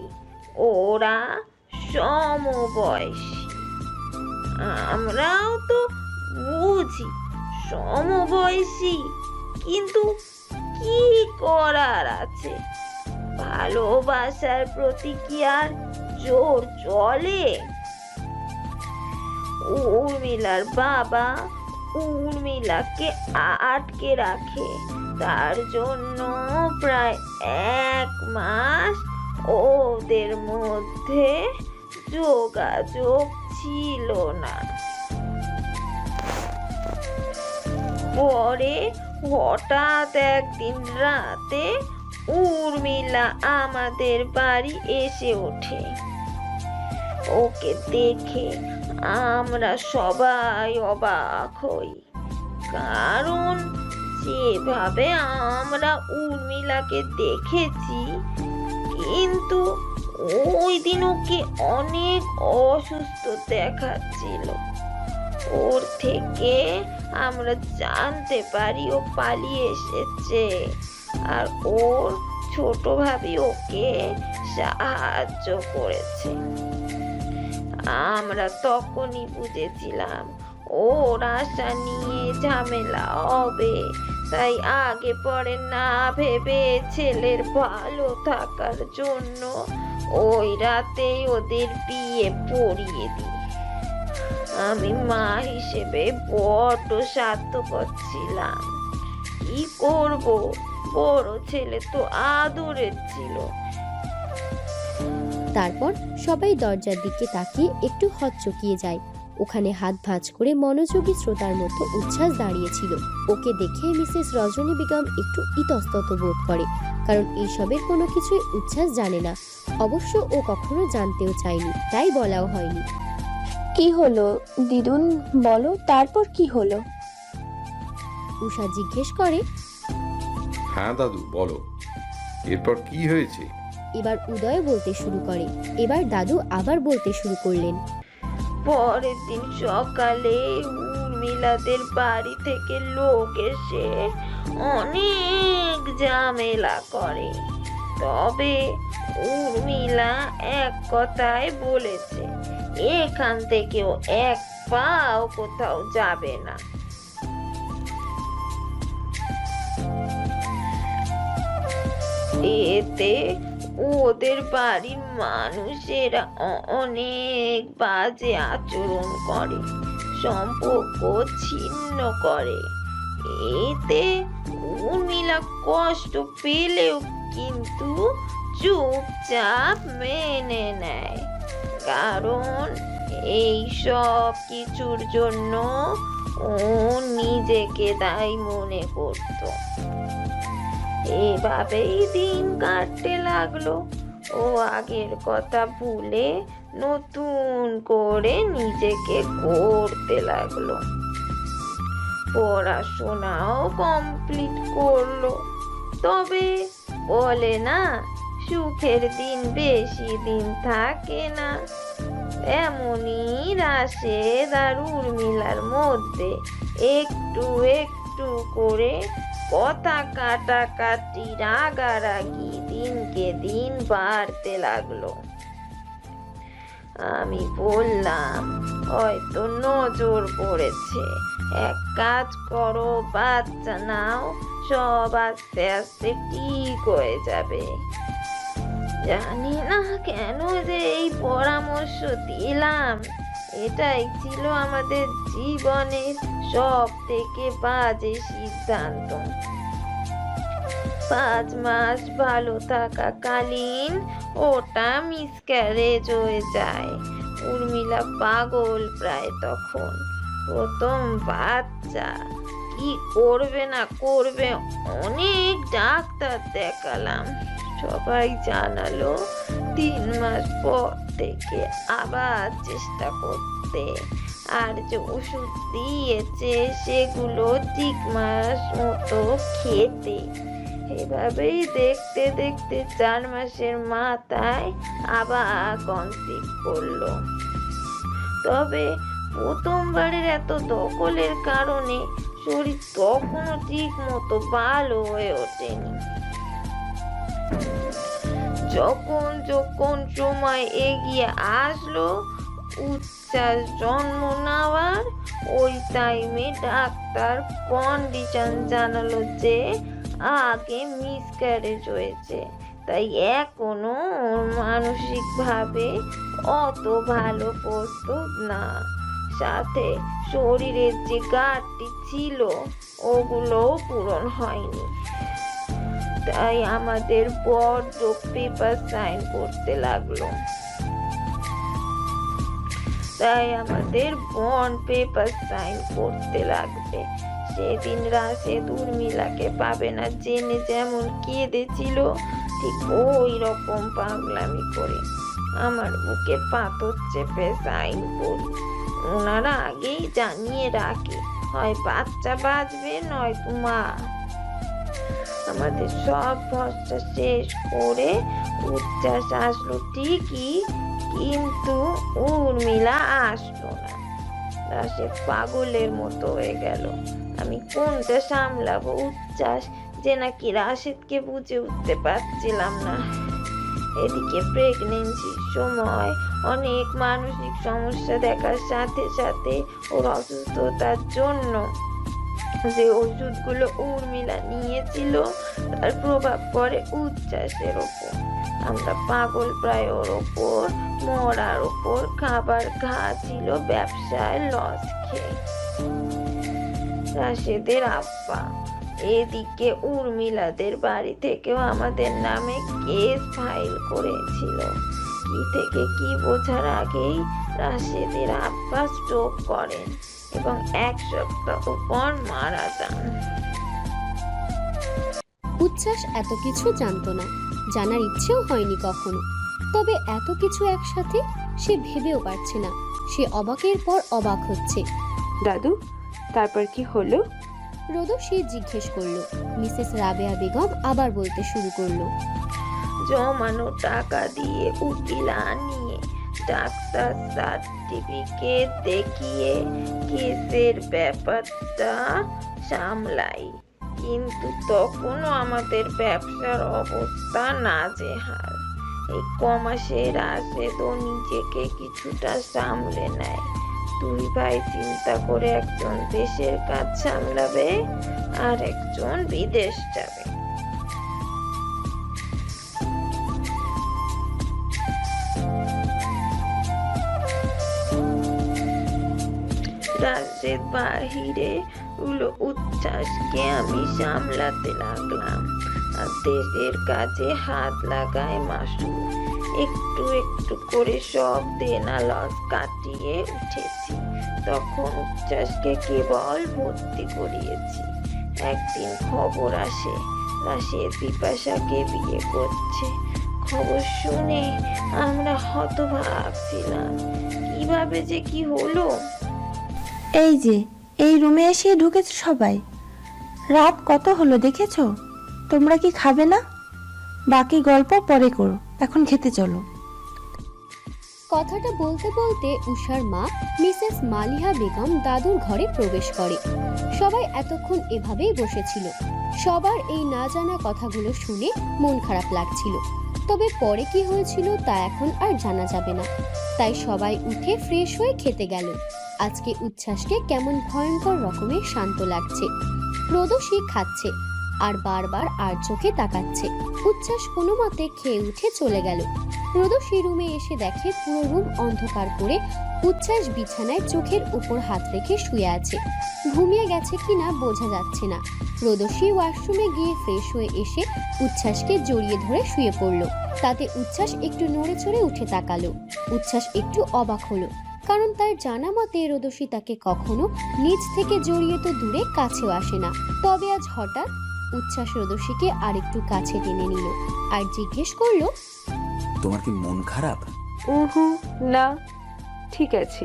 ওরা সমবয়সী। আমরাও তো বুঝি সমবয়সী, কিন্তু কি করার আছে? ভালোবাসার প্রতি কি আর জোর চলে? উর্মিলার বাবা উর্মিলাকে আটকে রাখে। তার জন্য প্রায় 1 মাস ওদের মধ্যে যোগাযোগ ছিল না। পরে হঠাৎ একদিন রাতে উর্মিলা আমাদের বাড়ি এসে ওঠে। ওকে দেখে আমরা সবাই অবাক হই, কারণ যেভাবে আমরা উর্মিলাকে দেখেছি, কিন্তু ওই দিন ওকে অনেক অসুস্থ দেখাচ্ছিল। ওর থেকে আমরা জানতে পারি ও পালিয়ে এসেছে, আর ওর ছোট ভাবি ওকে সাহায্য করেছে। আমরা তখনই বুঝেছিলাম ওর আশা নিয়ে ঝামেলা হবে, তাই আগে পরে না ভেবে ছেলের ভালো থাকার জন্য ওই রাতেই ওদের বিয়ে পড়িয়ে দিই। আমি মা হিসেবে বড্ড স্বার্থপর ছিলাম। কি করব, বড় ছেলে তো আদরের ছিল। তারপর সবাই দরজার দিকে তাকিয়ে একটু হকচকিয়ে যায়। ওখানে হাত ভাঁজ করে মনোযোগী শ্রোতার মতো উচ্ছ্বাস দাঁড়িয়েছিল। ওকে দেখে মিসেস রজনী বেগম একটু ইতস্তত বোধ করে, কারণ এইসবের কোনো কিছুই উচ্ছ্বাস জানে না। অবশ্য ও কখনো জানতেও চায়নি, তাই বলাও হয়নি। কি হলো দিদুন, বলো তারপর কি হলো? উষা জিজ্ঞেস করে। হ্যাঁ দাদু, বলো এরপর কি হয়েছে? এবার উদয় বলতে শুরু করে। এবার দাদু আবার বলতে শুরু করলেন। পরের দিন সকালে উর্মিলাদের বাড়ি থেকে লোক এসে অনেক ঝামেলা করে। তবে উর্মিলা এক কথায় বলেছে এখান থেকেও এক পাও কোথাও যাবে না। এতে ওদের বাড়ির মানুষেরা অনেক বাজে আচরণ করে, সম্পর্ক ছিন্ন করে। এতে উর্মিলা কষ্ট পেলেও কিন্তু চুপচাপ মেনে নেয়, কারণ এই সব কিছুর জন্য ও নিজেকে দায়ী মনে করত। এভাবেই দিন কাটতে লাগলো। ও আগের কথা ভুলে নতুন করে নিজেকে গড়তে লাগলো। পড়াশোনাও কমপ্লিট করলো। তবে বলে না, সুখের দিন বেশি দিন থাকে না। এমনই রাশেদ আর উর্মিলার মধ্যে একটু একটু করে কথা কাটাকাটি, রাগারাগি দিনকে দিন বাড়তে লাগলো। আমি বললাম হয়তো নজর পড়েছে, এক কাজ করো, বাচ্চা নাও, সব আস্তে আস্তে ঠিক হয়ে যাবে। জানি না কেন যে এই পরামর্শ দিলাম। এটাই ছিল আমাদের জীবনের সব থেকে বাজে সিদ্ধান্ত। 5 মাস ভালো থাকাকালীন ওটা মিসক্যারেজ হয়ে যায়। উর্মিলা পাগল প্রায় তখন। প্রথম বাচ্চা, কি করবে না করবে অনেক ডাক্তার দেখালাম, সবাই জানালো 3 মাস পর থেকে আবার চেষ্টা করতে। আর যে ওষুধ দিয়েছে সেগুলো ঠিক মাস মতো খেতে। এভাবেই দেখতে দেখতে 4 মাসের মাথায় আবার কনসিভ করলো। তবে প্রথমবারের এত দখলের কারণে শরীর তখনও ঠিক মতো ভালো হয়ে ওঠেনি। যখন যখন সময় এগিয়ে আসলো উচ্ছ্বাস জন্ম নেওয়ার, ওই টাইমে ডাক্তার কন্ডিশন জানালো যে আগে মিসক্যারেজ হয়েছে, তাই এখনো মানসিকভাবে অত ভালো প্রস্তুত না। সাথে শরীরের যে ঘাটতি ছিল ওগুলোও পূরণ হয়নি। তাই আমাদের বড্ড পেপার সাইন করতে লাগলো। সেদিন রাশেদ উর্মিলাকে পাবে না জেনে যেমন কেঁদেছিল, ঠিক ওই রকম পাগলামি করে আমার বুকে পাথর চেপে সাইন করি। ওনারা আগেই জানিয়ে রাখে, হয় বাচ্চা বাঁচবে নয়তো মা। আমাদের সব ভরসা শেষ করে উচ্ছ্বাস আসলো ঠিকই, কিন্তু উর্মিলা আসলো না। রাশেদ পাগলের মতো হয়ে গেল। আমি কোনটা সামলাবো? উচ্ছ্বাস যে নাকি রাশেদকে বুঝে উঠতে পারছিলাম না। এদিকে প্রেগনেন্সির সময় অনেক মানসিক সমস্যা দেখার সাথে সাথে ওর অসুস্থতার জন্য যে ওষুধগুলো উর্মিলা নিয়েছিল তার প্রভাব পড়ে উচ্ছ্বাসের ওপর। আমরা পাগল প্রায় ওর ওপর, মরার ওপর। খাবার ছিল ব্যবসায় লস খেয়ে। রাশেদের আব্বা এদিকে উর্মিলাদের বাড়ি থেকেও আমাদের নামে কেস ফাইল করেছিল, কি থেকে কি বোঝার আগেই রাশেদের আব্বা স্ট্রোক করেন এবং 1 সপ্তাহ পর মারা যান। উচ্ছ্বাস এত কিছু জানতো না, জানার ইচ্ছেও হয়নি কখনো। তবে এত কিছু একসাথে সে ভেবেও পারছে না। সে অবাকের পর অবাক হচ্ছে। দাদু, তারপর কি হলো? রোদসী জিজ্ঞেস করলো। মিসেস রাবেয়া বেগম আবার বলতে শুরু করলো। জমানো টাকা দিয়ে উকিল আনিয়ে ডাক্তার সার্টিফিকেট দেখিয়ে কেসের ব্যাপারটা সামলাই, কিন্তু তখনও আমাদের ব্যবসার অবস্থা নাজেহাল। এই কমাসে রাশেদও নিজেকে কিছুটা সামলে নেয়। 2 ভাই চিন্তা করে একজন দেশের কাজ সামলাবে আর একজন বিদেশ যাবে। রাশেদ বাহিরে উচ্ছ্বাসকে আমি সামলাতে লাগলাম, আর দেশের কাজে হাত লাগায় মাসুদ। একটু একটু করে সব দেনা লস কাটিয়ে উঠেছি। তখন উচ্ছ্বাসকে কেবল ভর্তি করিয়েছি। একদিন খবর আসে রাশেদ বিপাশাকে বিয়ে করছে। খবর শুনে আমরা হতবাক ছিলাম, কিভাবে যে কি হলো। এই যে এই রুমে এসে ঢুকেছে সবাই। রাত কত হলো দেখেছো? তোমরা কি খাবে না? বাকি গল্প পরে করো, এখন খেতে চলো। কথাটা বলতে বলতে উষার মা মিসেস মালিহা বেগম দাদুর ঘরে প্রবেশ করে। সবাই এতক্ষণ এভাবেই বসেছিল। সবার এই না জানা কথাগুলো শুনে মন খারাপ লাগছিল। তবে পরে কি হয়েছিল তা এখন আর জানা যাবে না। তাই সবাই উঠে ফ্রেশ হয়ে খেতে গেল। আজকে উচ্ছ্বাসকে কেমন ভয়ঙ্কর রকমের শান্ত লাগছে। রোদসী খাচ্ছে আর বারবার আর চোখে তাকাচ্ছে। উচ্ছ্বাস কোনো মতে খেয়ে উঠে চলে গেল। রোদসী রুমে এসে দেখে পুরো রুম অন্ধকার করে উচ্ছ্বাস বিছানায় চোখের উপর হাত রেখে শুয়ে আছে। ঘুমিয়ে গেছে কিনা বোঝা যাচ্ছে না। রোদসী ওয়াশরুমে গিয়ে ফ্রেশ হয়ে এসে উচ্ছ্বাসকে জড়িয়ে ধরে শুয়ে পড়ল। তাতে উচ্ছ্বাস একটু নড়ে চড়ে উঠে তাকালো। উচ্ছ্বাস একটু অবাক হলো, কারণ তার জানা মতে রোদসী তাকে কখনো নিজ থেকে জড়িয়ে তো দূরে কাছেও আসে না। তবে আজ হঠাৎ উচ্ছ্বাস রোদসীকে আরেকটু কাছে টেনে নিল আর জিজ্ঞেস করলো, তোমার কি মন খারাপ? না, ঠিক আছে।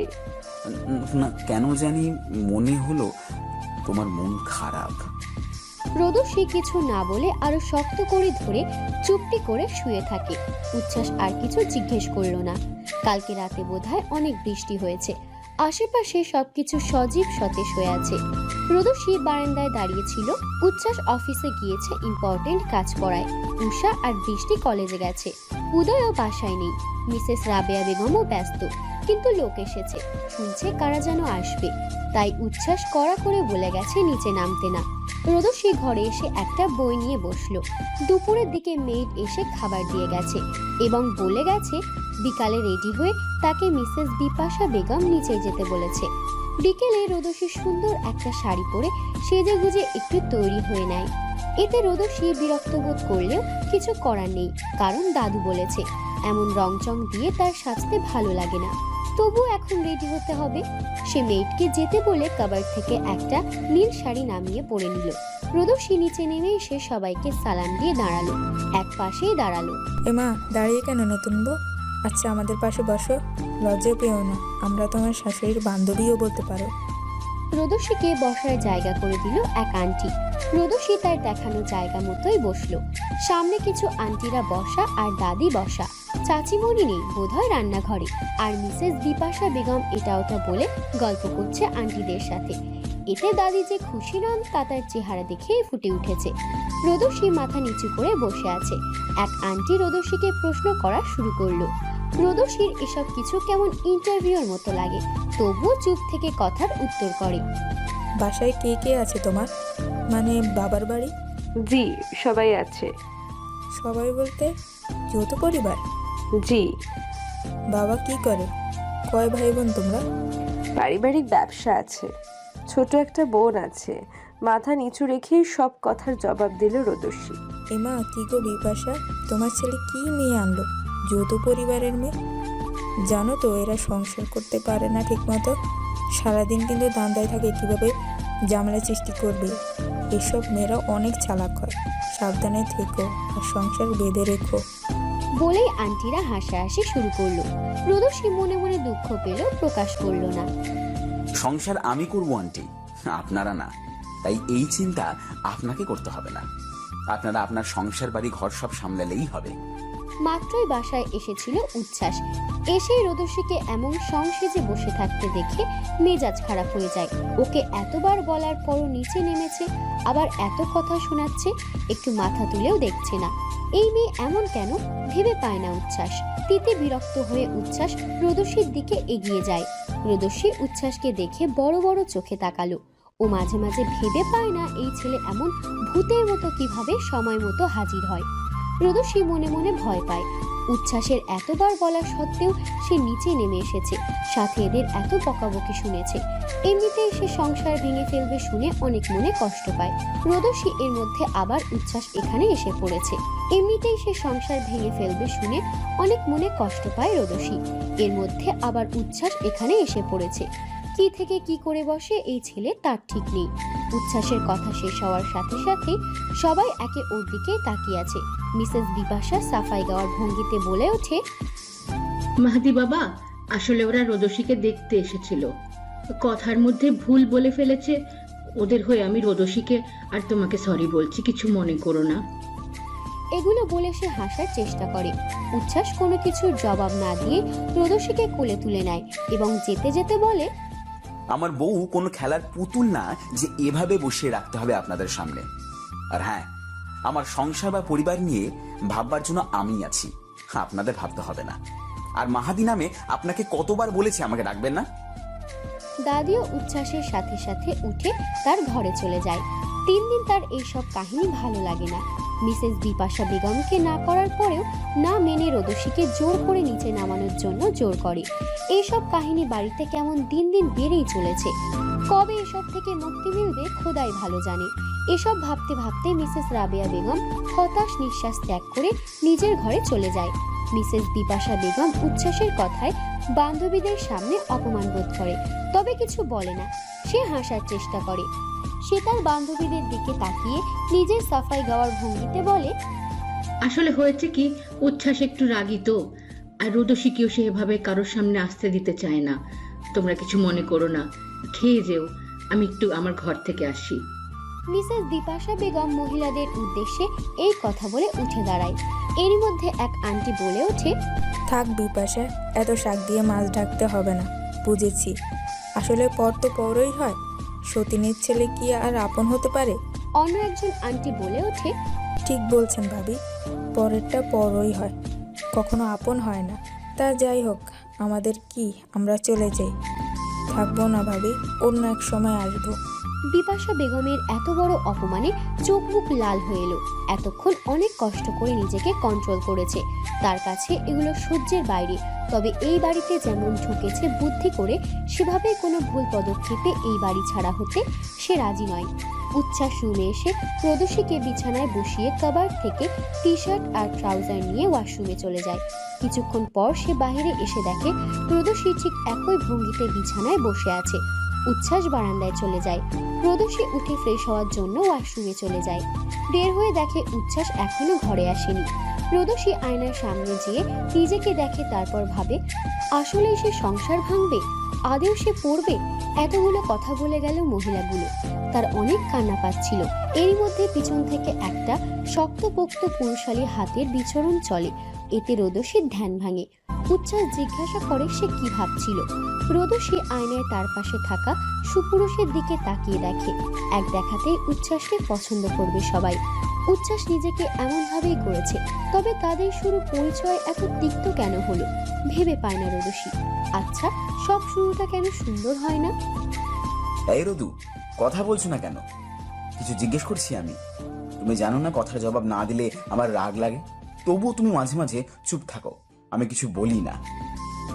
না, কেন জানি মনে হলো তোমার মন খারাপ। রোদসী কিছু না বলে আরো শক্ত করে ধরে চুপটি করে শুয়ে থাকে। উচ্ছ্বাস আর কিছু জিজ্ঞেস করলো না। কালকে রাতে বোধহয় অনেক বৃষ্টি হয়েছে। আশেপাশে সবকিছু সজীব সতেজ হয়ে আছে। রোদসী বারান্দায় দাঁড়িয়েছিল। উচ্ছ্বাস অফিসে গিয়েছে ইম্পর্টেন্ট কাজ করায়। উষা আর বৃষ্টি কলেজে গেছে। উদয়ও বাসায় নেই। মিসেস রাবেয়া বেগমও ব্যস্ত, কিন্তু লোক এসেছে, শুনছে কারা যেন আসবে। তাই উচ্ছ্বাস কড়া করে বলে গেছে নিচে নামতে না। রোদসী ঘরে এসে একটা বই নিয়ে বসলো। দুপুরের দিকে মেয়েড এসে খাবার দিয়ে গেছে এবং বলে গেছে বিকালে রেডি হয়ে তাকে মিসেস বিপাশা বেগম নিচে যেতে বলেছে। বিকেলে রোদসী সুন্দর একটা শাড়ি পরে সেজে গুজে একটু তৈরি হয়ে নেয়। এতে রোদসী বিরক্ত বোধ করলেও কিছু করার নেই, কারণ দাদু বলেছে এমন রংচং দিয়ে তার সাজতে ভালো লাগে না। তবু এখন রেডি হতে হবে। সে মেয়েটকে যেতে বলে কাবার থেকে একটা নীল শাড়ি নামিয়ে পরে নিল। রোদসী নিচে নেমে এসে সবাইকে সালাম দিয়ে দাঁড়ালো। এক পাশেই দাঁড়ালো। এমা, দাঁড়িয়ে কেন নতুন বউ? আচ্ছা, আমাদের পাশে বসো। লজ্জা পেও না, আমরা তোমার শাশুড়ির বান্ধবীও বলতে পারো। রোদসীকে বসার জায়গা করে দিল এক আন্টি। রোদসী তার দেখানো জায়গা মতোই বসলো। সামনে কিছু আন্টিরা বসা আর দাদি বসা। চাচিমণি নেই, বোধহয় রান্নাঘরে। আর মিসেস বিপাশা বেগম এটা ওটা বলে গল্প করছে আন্টিদের সাথে। এতে দাদি যে খুশি নন তা তার চেহারা দেখেই ফুটে উঠেছে। রোদসী মাথা নিচু করে বসে আছে। এক আন্টি রোদসীকে প্রশ্ন করা শুরু করলো। রোদসীর এসব কিছু কেমন ইন্টারভিউর মতো লাগে, তবুও চুপ থেকে কথার উত্তর করে। বাসায় কে কে আছে তোমার? মানে বাবার বাড়ি? জি, সবাই আছে। সবাই বলতে যৌথ পরিবার? জি। বাবা কি করে? কয় ভাই বোন তোমরা? পারিবারিক ব্যবসা আছে। ছোট একটা বোন আছে। মাথা নিচু রেখেই সব কথার জবাব দিল রোদসী। এমা, কি গো বিপাশা, তোমার ছেলে কি মেয়ে আনলো? যৌথ পরিবারের মেয়ে। জানো তো এরা সংসার করতে পারে না ঠিকমতো, সারাদিন কিন্তু ধান্দায় থাকে কিভাবে ঝামেলা সৃষ্টি করবে। এসব মেয়েরা অনেক চালাক হয়, সাবধানে থেকো আর সংসার বেঁধে রেখো। বলেই আন্টিরা হাসাহাসি শুরু করলো। রোদসী মনে মনে দুঃখ পেল, প্রকাশ করলো না। সংসার আমি করব আন্টি, আপনারা না। তাই এই চিন্তা আপনাকে করতে হবে না। আপনারা আপনার সংসার বাড়ি ঘর সব সামলালেই হবে। মাত্রই বাসায় এসেছিল উচ্ছ্বাস। এসেই রোদসীকে এমন সংসেজে বসে থাকতে দেখে মেজাজ খারাপ হয়ে যায়। ওকে এতবার বলার পরও নিচে নেমেছে, আবার এত কথা শোনাচ্ছে, একটু মাথা তুলেও দেখছে না। এই মেয়ে এমন কেন ভেবে পায় না উচ্ছ্বাস। তিতে বিরক্ত হয়ে উচ্ছ্বাস রোদসীর দিকে এগিয়ে যায়। রোদসী উচ্ছ্বাসকে দেখে বড় বড় চোখে তাকালো। ও মাঝে মাঝে ভেবে পায় না এই ছেলে এমন ভূতের মতো কিভাবে সময় মতো হাজির হয়। রোদসী মনে মনে ভয় পায়। উচ্ছ্বাসের এতবার বলা সত্ত্বেও সে নিচে নেমে এসেছে, সাথে এদের এত বকাবকি শুনেছে। এমনিতেই সে সংসার ভেঙে ফেলবে শুনে অনেক মনে কষ্ট পায়। রোদসী এর মধ্যে আবার উচ্ছ্বাস এখানে এসে পড়েছে। এমনিতেই সে সংসার ভেঙে ফেলবে শুনে অনেক মনে কষ্ট পায় রোদসী। এর মধ্যে আবার উচ্ছ্বাস এখানে এসে পড়েছে। কি থেকে কি করে বসে এই ছেলে তার ঠিক নেই। উচ্ছ্বাসের কথা শেষ হওয়ার সাথে সাথে সবাই একে ওর দিকে তাকিয়ে আছে। মিসেস বিপাশা সাফাই গাওয়ার ভঙ্গিতে বলে ওঠে, মাহাদি বাবা, আসলে ওরা রোদসীকে দেখতে এসেছিল, কথার মধ্যে ভুল বলে ফেলেছে। ওদের হয়ে আমি রোদসীকে আর তোমাকে সরি বলছি, কিছু মনে করো না। এগুলো বলে সে হাসার চেষ্টা করে। উচ্ছ্বাস কোনো কিছুর জবাব না দিয়ে রোদসীকে কোলে তুলে নেয় এবং যেতে যেতে বলে, আমার বউ কোনো খেলার পুতুল না যে এভাবে বসিয়ে রাখতে হবে আপনাদের সামনে। আর হ্যাঁ, আমার সংসার বা পরিবার নিয়ে ভাববার জন্য আমি আছি, আপনাদের ভাবতে হবে না। আর মাহাদি নামে আপনাকে কতবার বলেছি আমাকে ডাকবেন না। দাদিও উচ্ছ্বাসের সাথে সাথে উঠে তার ঘরে চলে যায়। 3 দিন তার এইসব কাহিনী ভালো লাগে না। মিসেস বিপাশা বেগমকে না করার পরেও না মেনে রোদসীকে জোর করে নিচে নামানোর জন্য জোর করে। এইসব কাহিনী বাড়িতে কেমন দিন দিন বেড়েই চলেছে। কবে এসব থেকে মুক্তি মিলবে খোদাই ভালো জানে। এসব ভাবতে ভাবতে মিসেস রাবেয়া বেগম হতাশ নিঃশ্বাস ত্যাগ করে নিজের ঘরে চলে যায়। মিসেস বিপাশা বেগম উচ্ছ্বাসের কথায় বান্ধবীদের সামনে অপমান বোধ করে, তবে কিছু বলে না। সে হাসার চেষ্টা করে। সে তার বান্ধবীদের দিকে তাকিয়ে নিজের সাফাই গাওয়ার ভঙ্গিতে বলে, আসলে হয়েছে কি, উচ্ছ্বাস একটু রাগী তো, আর রোদসীকেও সে এভাবে কারোর সামনে আসতে দিতে চায় না। তোমরা কিছু মনে করো না, খেয়ে যেও, আমি একটু আমার ঘর থেকে আসি। মিসেস বিপাশা বেগম মহিলাদের উদ্দেশ্যে এই কথা বলে উঠে দাঁড়ায়। এরই মধ্যে এক আন্টি বলে ওঠে, থাক বিপাশা, এত শাক দিয়ে মাছ ঢাকতে হবে না, বুঝেছি। আসলে পর তো পরই হয়, সতীনের ছেলে কি আর আপন হতে পারে? অন্য একজন আন্টি বলে ওঠে, ঠিক বলছেন ভাবি, পরেরটা পরই হয়, কখনো আপন হয় না। তা যাই হোক, আমাদের কি, আমরা চলে যাই। থাকবো না ভাবি, অন্য এক সময় আসবো। বিপাশা বেগমের এত বড় অপমানে চোখ মুখ লাল হয়ে এলো। এতক্ষণ অনেক কষ্ট করে নিজেকে কন্ট্রোল করেছে, তার কাছে এগুলো সহ্যের বাইরে। তবে এই বাড়িতে যেমন ঢুকেছে বুদ্ধি করে, সেভাবে কোনো ভুল পদক্ষেপে এই বাড়ি ছাড়া হতে সে রাজি নয়। উচ্ছ্বাস রুমে এসে রোদসীকে বিছানায় বসিয়ে কাবার থেকে টি শার্ট আর ট্রাউজার নিয়ে ওয়াশরুমে চলে যায়। কিছুক্ষণ পর সে বাইরে এসে দেখে রোদসী ঠিক একই ভঙ্গিতে বিছানায় বসে আছে। উচ্ছ্বাস বারান্দায় চলে যায়। রোদসী উঠে ফ্রেশ হওয়ার জন্য ওয়াশরুমে চলে যায়। বের হয়ে দেখে উচ্ছ্বাস এখনো ঘরে আসেনি। রোদসী আয়নার সামনে যেয়ে নিজেকে দেখে, তারপর ভাবে আসলে সে সংসার ভাঙবে, আদেও সে পড়বে। এতগুলো কথা বলে গেল মহিলাগুলো, তার অনেক কান্না পাচ্ছিল। এরই মধ্যে পিছন থেকে একটা শক্তপোক্ত পুরুষালী হাতের বিচরণ চলে। এতে রোদসীর ধ্যান ভাঙে। উচ্ছ্বাস জিজ্ঞাসা করে সে কি ভাবছিল। রোদসী আয়নায় তার পাশে থাকা সুপুরুষের দিকে তাকিয়ে দেখে, এক দেখাতেই উচ্ছ্বাসকে পছন্দ করবে সবাই। উচ্ছ্বাস নিজেকে এমনভাবেই গড়েছে, তবে তাদের শুরু পরিচয় এত তিক্ত কেন হলো ভেবে পায় না রোদসী। আচ্ছা, সব শুরুটা কেন সুন্দর হয় না? এই রোদু, কথা বলছো না কেন? কিছু জিজ্ঞেস করছি আমি। তুমি জানো না কথার জবাব না দিলে আমার রাগ লাগে, তবুও তুমি মাঝে মাঝে চুপ থাকো। আমি কিছু বলি না,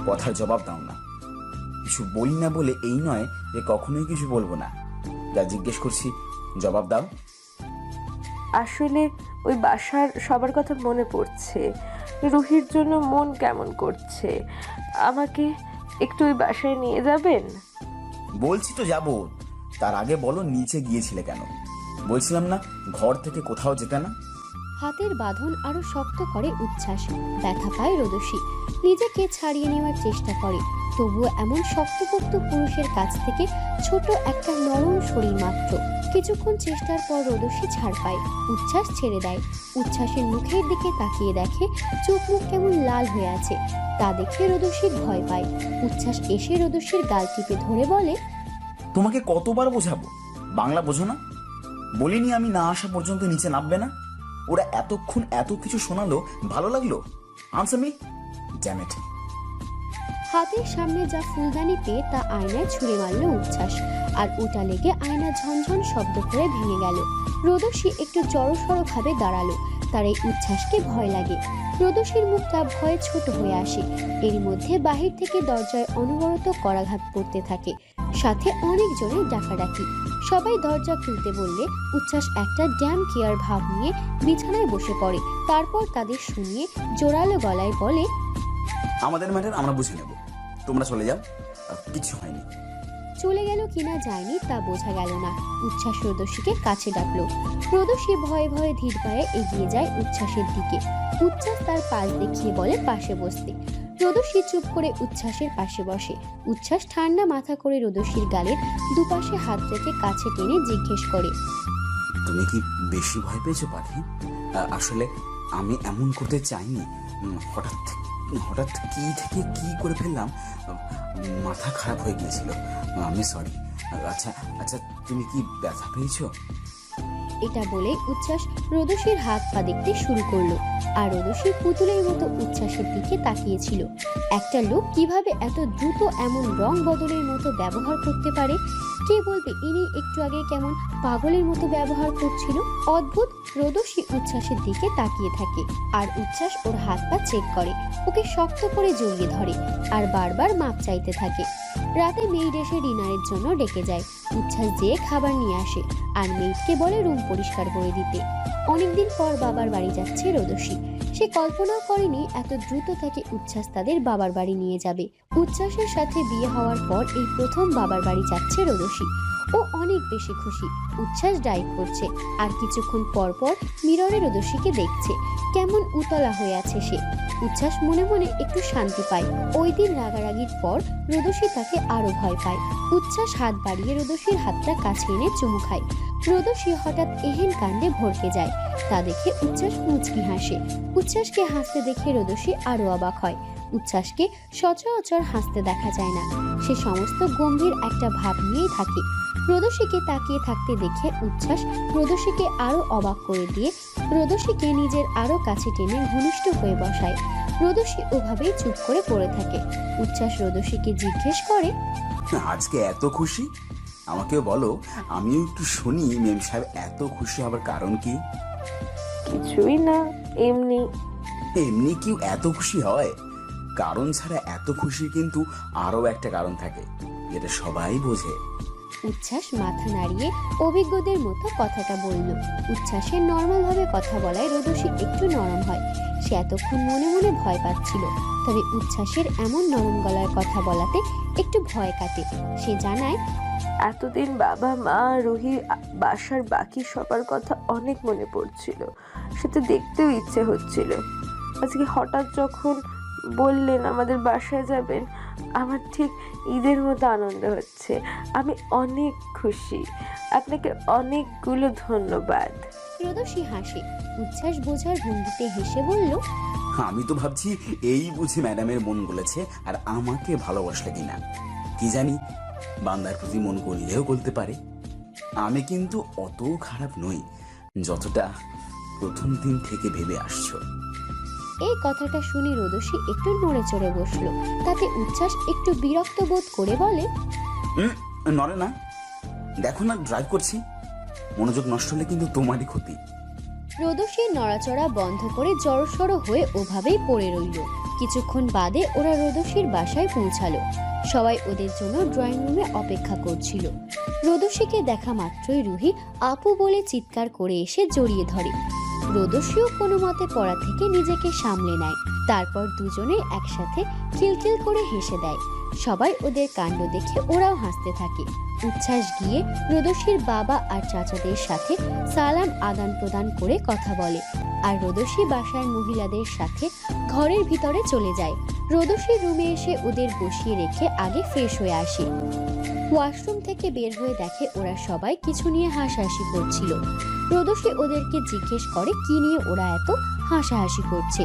কথার জবাব দাও না। কিছু বলি না বলে এই নয় যে কখনোই কিছু বলবো না। যা জিজ্ঞেস করছি জবাব দাও। আসলে ওই বাসার সবার কথা মনে পড়ছে। রুহির জন্য মন কেমন করছে। আমাকে একটু ওই বাসায় নিয়ে যাবেন? বলছি তো যাবো, তার আগে বলো নিচে গিয়েছিলে কেন? বলছিলাম না ঘর থেকে কোথাও যেতে না? হাতের বাঁধন আরো শক্ত করে উচ্ছ্বাস। ব্যথা পায় রোদসী, নিজেকে ছাড়িয়ে নেওয়ার চেষ্টা করে, তবুও এমন শক্তপোক্ত পুরুষের কাছ থেকে ছোট একটা নরম শরীর মাত্র। কিছুক্ষণ চেষ্টার পর রোদসী ছাড় পায়, উচ্ছ্বাস ছেড়ে দেয়। উচ্ছ্বাসের মুখের দিকে তাকিয়ে দেখে চোখ মুখ কেমন লাল হয়ে আছে। তা দেখে রোদসী ভয় পায়। উচ্ছ্বাস এসে রোদসীর গাল টিপে ধরে বলে, তোমাকে কতবার বোঝাবো, বাংলা বোঝো না? বলিনি আমি না আসা পর্যন্ত নিচে নামবে না? ওরা এতক্ষণ এত কিছু শোনালো, ভালো লাগলো? Answer me, damn it. হাতের সামনে যা ফুলদানি পেয়ে তা আয়নায় ছুঁড়ে মারল উচ্ছ্বাস, আর ওটা লেগে আয়না ঝনঝন শব্দ করে ভেঙে গেল। রোদসী একটু জড়সড় ভাবে দাঁড়ালো, তার এই উচ্ছ্বাসকে ভয় লাগে। রোদসীর মুখটা ভয়ে ছোট হয়ে আসে। এর মধ্যে বাহির থেকে দরজায় অনবরত করাঘাত পড়তে থাকে, সাথে অনেকজনের ডাকাডাকি। সবাই দরজা খুলতে বললে উচ্ছ্বাস একটা ড্যাম কেয়ার ভাব নিয়ে বিছানায় বসে পড়ে। তারপর তাদের শুনিয়ে জোরালো গলায় বলে, আমাদের ম্যাটার আমরা বুঝে নেব, তোমরা চলে যাও, কিছু হয়নি। চলে গেল কিনা যায়নি তা বোঝা গেল না। উচ্ছ্বাস রোদসীকে কাছে ডাকলো। রোদসী ভয়ে ভয়ে ধীর পায়ে এগিয়ে যায় উচ্ছ্বাসের দিকে। উচ্ছ্বাস তার পাশ দেখিয়ে বলে পাশে বসতে। রোদসী চুপ করে উচ্ছ্বাসের পাশে বসে। উচ্ছ্বাস ঠান্ডা মাথা করে রোদসীর গালের দুপাশে হাত রেখে কাছে টেনে জিজ্ঞেস করে, তুমি কি বেশি ভয় পেয়েছো পাখি? আসলে আমি এমন করতে চাইনি, হঠাৎ হঠাৎ কি থেকে কি করে ফেললাম, মাথা খারাপ হয়ে গিয়েছিল, আমি সরি। আচ্ছা আচ্ছা, তুমি কি ব্যথা পেয়েছো? এটা বলে উচ্ছ্বাস রোদসীর হাত পা দেখতে শুরু করলো, আর রোদসী পুতুলের মতো উচ্ছ্বাসের দিকে তাকিয়েছিল। একটা লোক কিভাবে এত দ্রুত এমন রং বদলের মতো ব্যবহার করতে পারে? কে বলবে ইনি একটু আগে কেমন পাগলের মতো ব্যবহার করছিল? অদ্ভুত। রোদসী উচ্ছ্বাসের দিকে তাকিয়ে থাকে, আর উচ্ছ্বাস ওর হাত পা চেক করে, ওকে শক্ত করে জড়িয়ে ধরে, আর বারবার মাপ চাইতে থাকে। রাতে মেইড এসে ডিনারের জন্য ডেকে যায়। উচ্ছ্বাস যেয়ে খাবার নিয়ে আসে, আর মেইডকে বলে রুম পরিষ্কার করে দিতে। অনেকদিন পর বাবার বাড়ি যাচ্ছে রোদসী। সে কল্পনাও করেনি এত দ্রুত তাকে উচ্ছ্বাস তাদের বাবার বাড়ি নিয়ে যাবে। উচ্ছ্বাসের সাথে বিয়ে হওয়ার পর এই প্রথম বাবার বাড়ি যাচ্ছে রোদসী। ও অনেক বেশি খুশি। উচ্ছ্বাস ড্রাইভ করছে, আর কিছুক্ষণ পর পর মিররে রোদসীকে দেখছে। কেমন উতলা হয়ে আছে সে। উচ্ছ্বাস মনে মনে একটু শান্তি পায়। ওই দিন রাগারাগির পর রোদসী তাকে আরো ভয় পায়। উচ্ছ্বাস হাত বাড়িয়ে রোদসীর হাতটা কাছে এনে চুমু খায়। রোদসী হঠাৎ এহেন কাণ্ডে ভরকে যায়। তা দেখে উচ্ছ্বাস মুচকি হাসে। উচ্ছ্বাসকে হাসতে দেখে রোদসী আরো অবাক হয়। উচ্ছ্বাসকে সচরাচর হাসতে দেখা যায় না, সে সমস্ত গম্ভীর একটা ভাব নিয়েই থাকে। রোদসীকে তাকিয়ে থাকতে দেখে উচ্ছ্বাস রোদসীকে আরো অবাক করে দিয়ে রোদসীকে নিজের আরো কাছে টেনে ঘনিষ্ঠ হয়ে বসায়। রোদসী ওভাবেই চুপ করে পড়ে থাকে। উচ্ছ্বাস রোদসীকে জিজ্ঞেস করে, আজকে এত খুশি? আমাকেও বলো, আমিও একটু শুনি মেম সাহেব এত খুশি হবার কারণ কি? কিছুই না, এমনি। এমনি কেউ এত খুশি হয়? কারণ ছাড়া এত খুশি কিন্তু আরো একটা কারণ থাকে, যেটা সবাই বোঝে। উচ্ছ্বাস মাথা নাড়িয়ে অভিজ্ঞদের মতো কথাটা বলল। উচ্ছ্বাসের নর্মাল ভাবে কথা বলায় রোদসী একটু নরম হয়। সে এতক্ষণ মনে মনে ভয় পাচ্ছিল, তবে উচ্ছ্বাসের এমন নরম গলায় কথা বলাতে একটু ভয় কাটে। সে জানায়, এতদিন বাবা মা রুহি বাসার বাকি সবার কথা অনেক মনে পড়ছিল, সেটা দেখতেও ইচ্ছে হচ্ছিল। আজকে হঠাৎ যখন বললেন আমাদের বাসায় যাবেন, আমার ঠিক ঈদের মতো আনন্দ হচ্ছে। আমি অনেক খুশি। আপনাকে অনেকগুলো ধন্যবাদ। রোদসী হাসে। উচ্ছ্বাস বোঝার ভঙ্গিতে হেসে বলল, আমি তো ভাবছি এই বুঝি ম্যাডামের মন গলেছে আর আমাকে ভালোবাসলে কিনা। কি জানি, বান্দার প্রতি মন করলেও গলতে পারে। আমি কিন্তু অত খারাপ নই যতটা প্রথম দিন থেকে ভেবে আসছো। এই কথাটা শুনে রোদসী একটু নড়ে চড়ে বসলো। তাতে উচ্ছ্বাস একটু বিরক্ত বোধ করে বলে, নড়ে না, দেখো না ড্রাইভ করছি, মনোযোগ নষ্ট হলে কিন্তু তোমারই ক্ষতি। রোদসীর নড়াচড়া বন্ধ করে জড়সড় হয়ে ওভাবেই পড়ে রইল। কিছুক্ষণ বাদে ওরা রোদসীর বাসায় পৌঁছালো। সবাই ওদের জন্য ড্রয়িং রুমে অপেক্ষা করছিল। রোদসীকে দেখা মাত্রই রুহি আপু বলে চিৎকার করে এসে জড়িয়ে ধরে। রোদসীও কোনো মতে পড়া থেকে নিজেকে সামলে নেয়। তারপর দুজনে একসাথে খিলখিল করে হেসে দেয়। সবাই ওদের কাণ্ড দেখে ওরাও হাসতে থাকে। উচ্ছ্বাস গিয়ে রোদসীর বাবা আর চাচাদের সাথে সালাম আদান প্রদান করে কথা বলে, আর রোদসী বাসার মহিলাদের সাথে ঘরের ভিতরে চলে যায়। রোদসীর রুমে এসে ওদের বসিয়ে রেখে আগে ফ্রেশ হয়ে আসে। ওয়াশরুম থেকে বের হয়ে দেখে ওরা সবাই কিছু নিয়ে হাসাহাসি করছিল। রোদসী ওদেরকে জিজ্ঞেস করে কি নিয়ে ওরা এত হাসাহাসি করছে।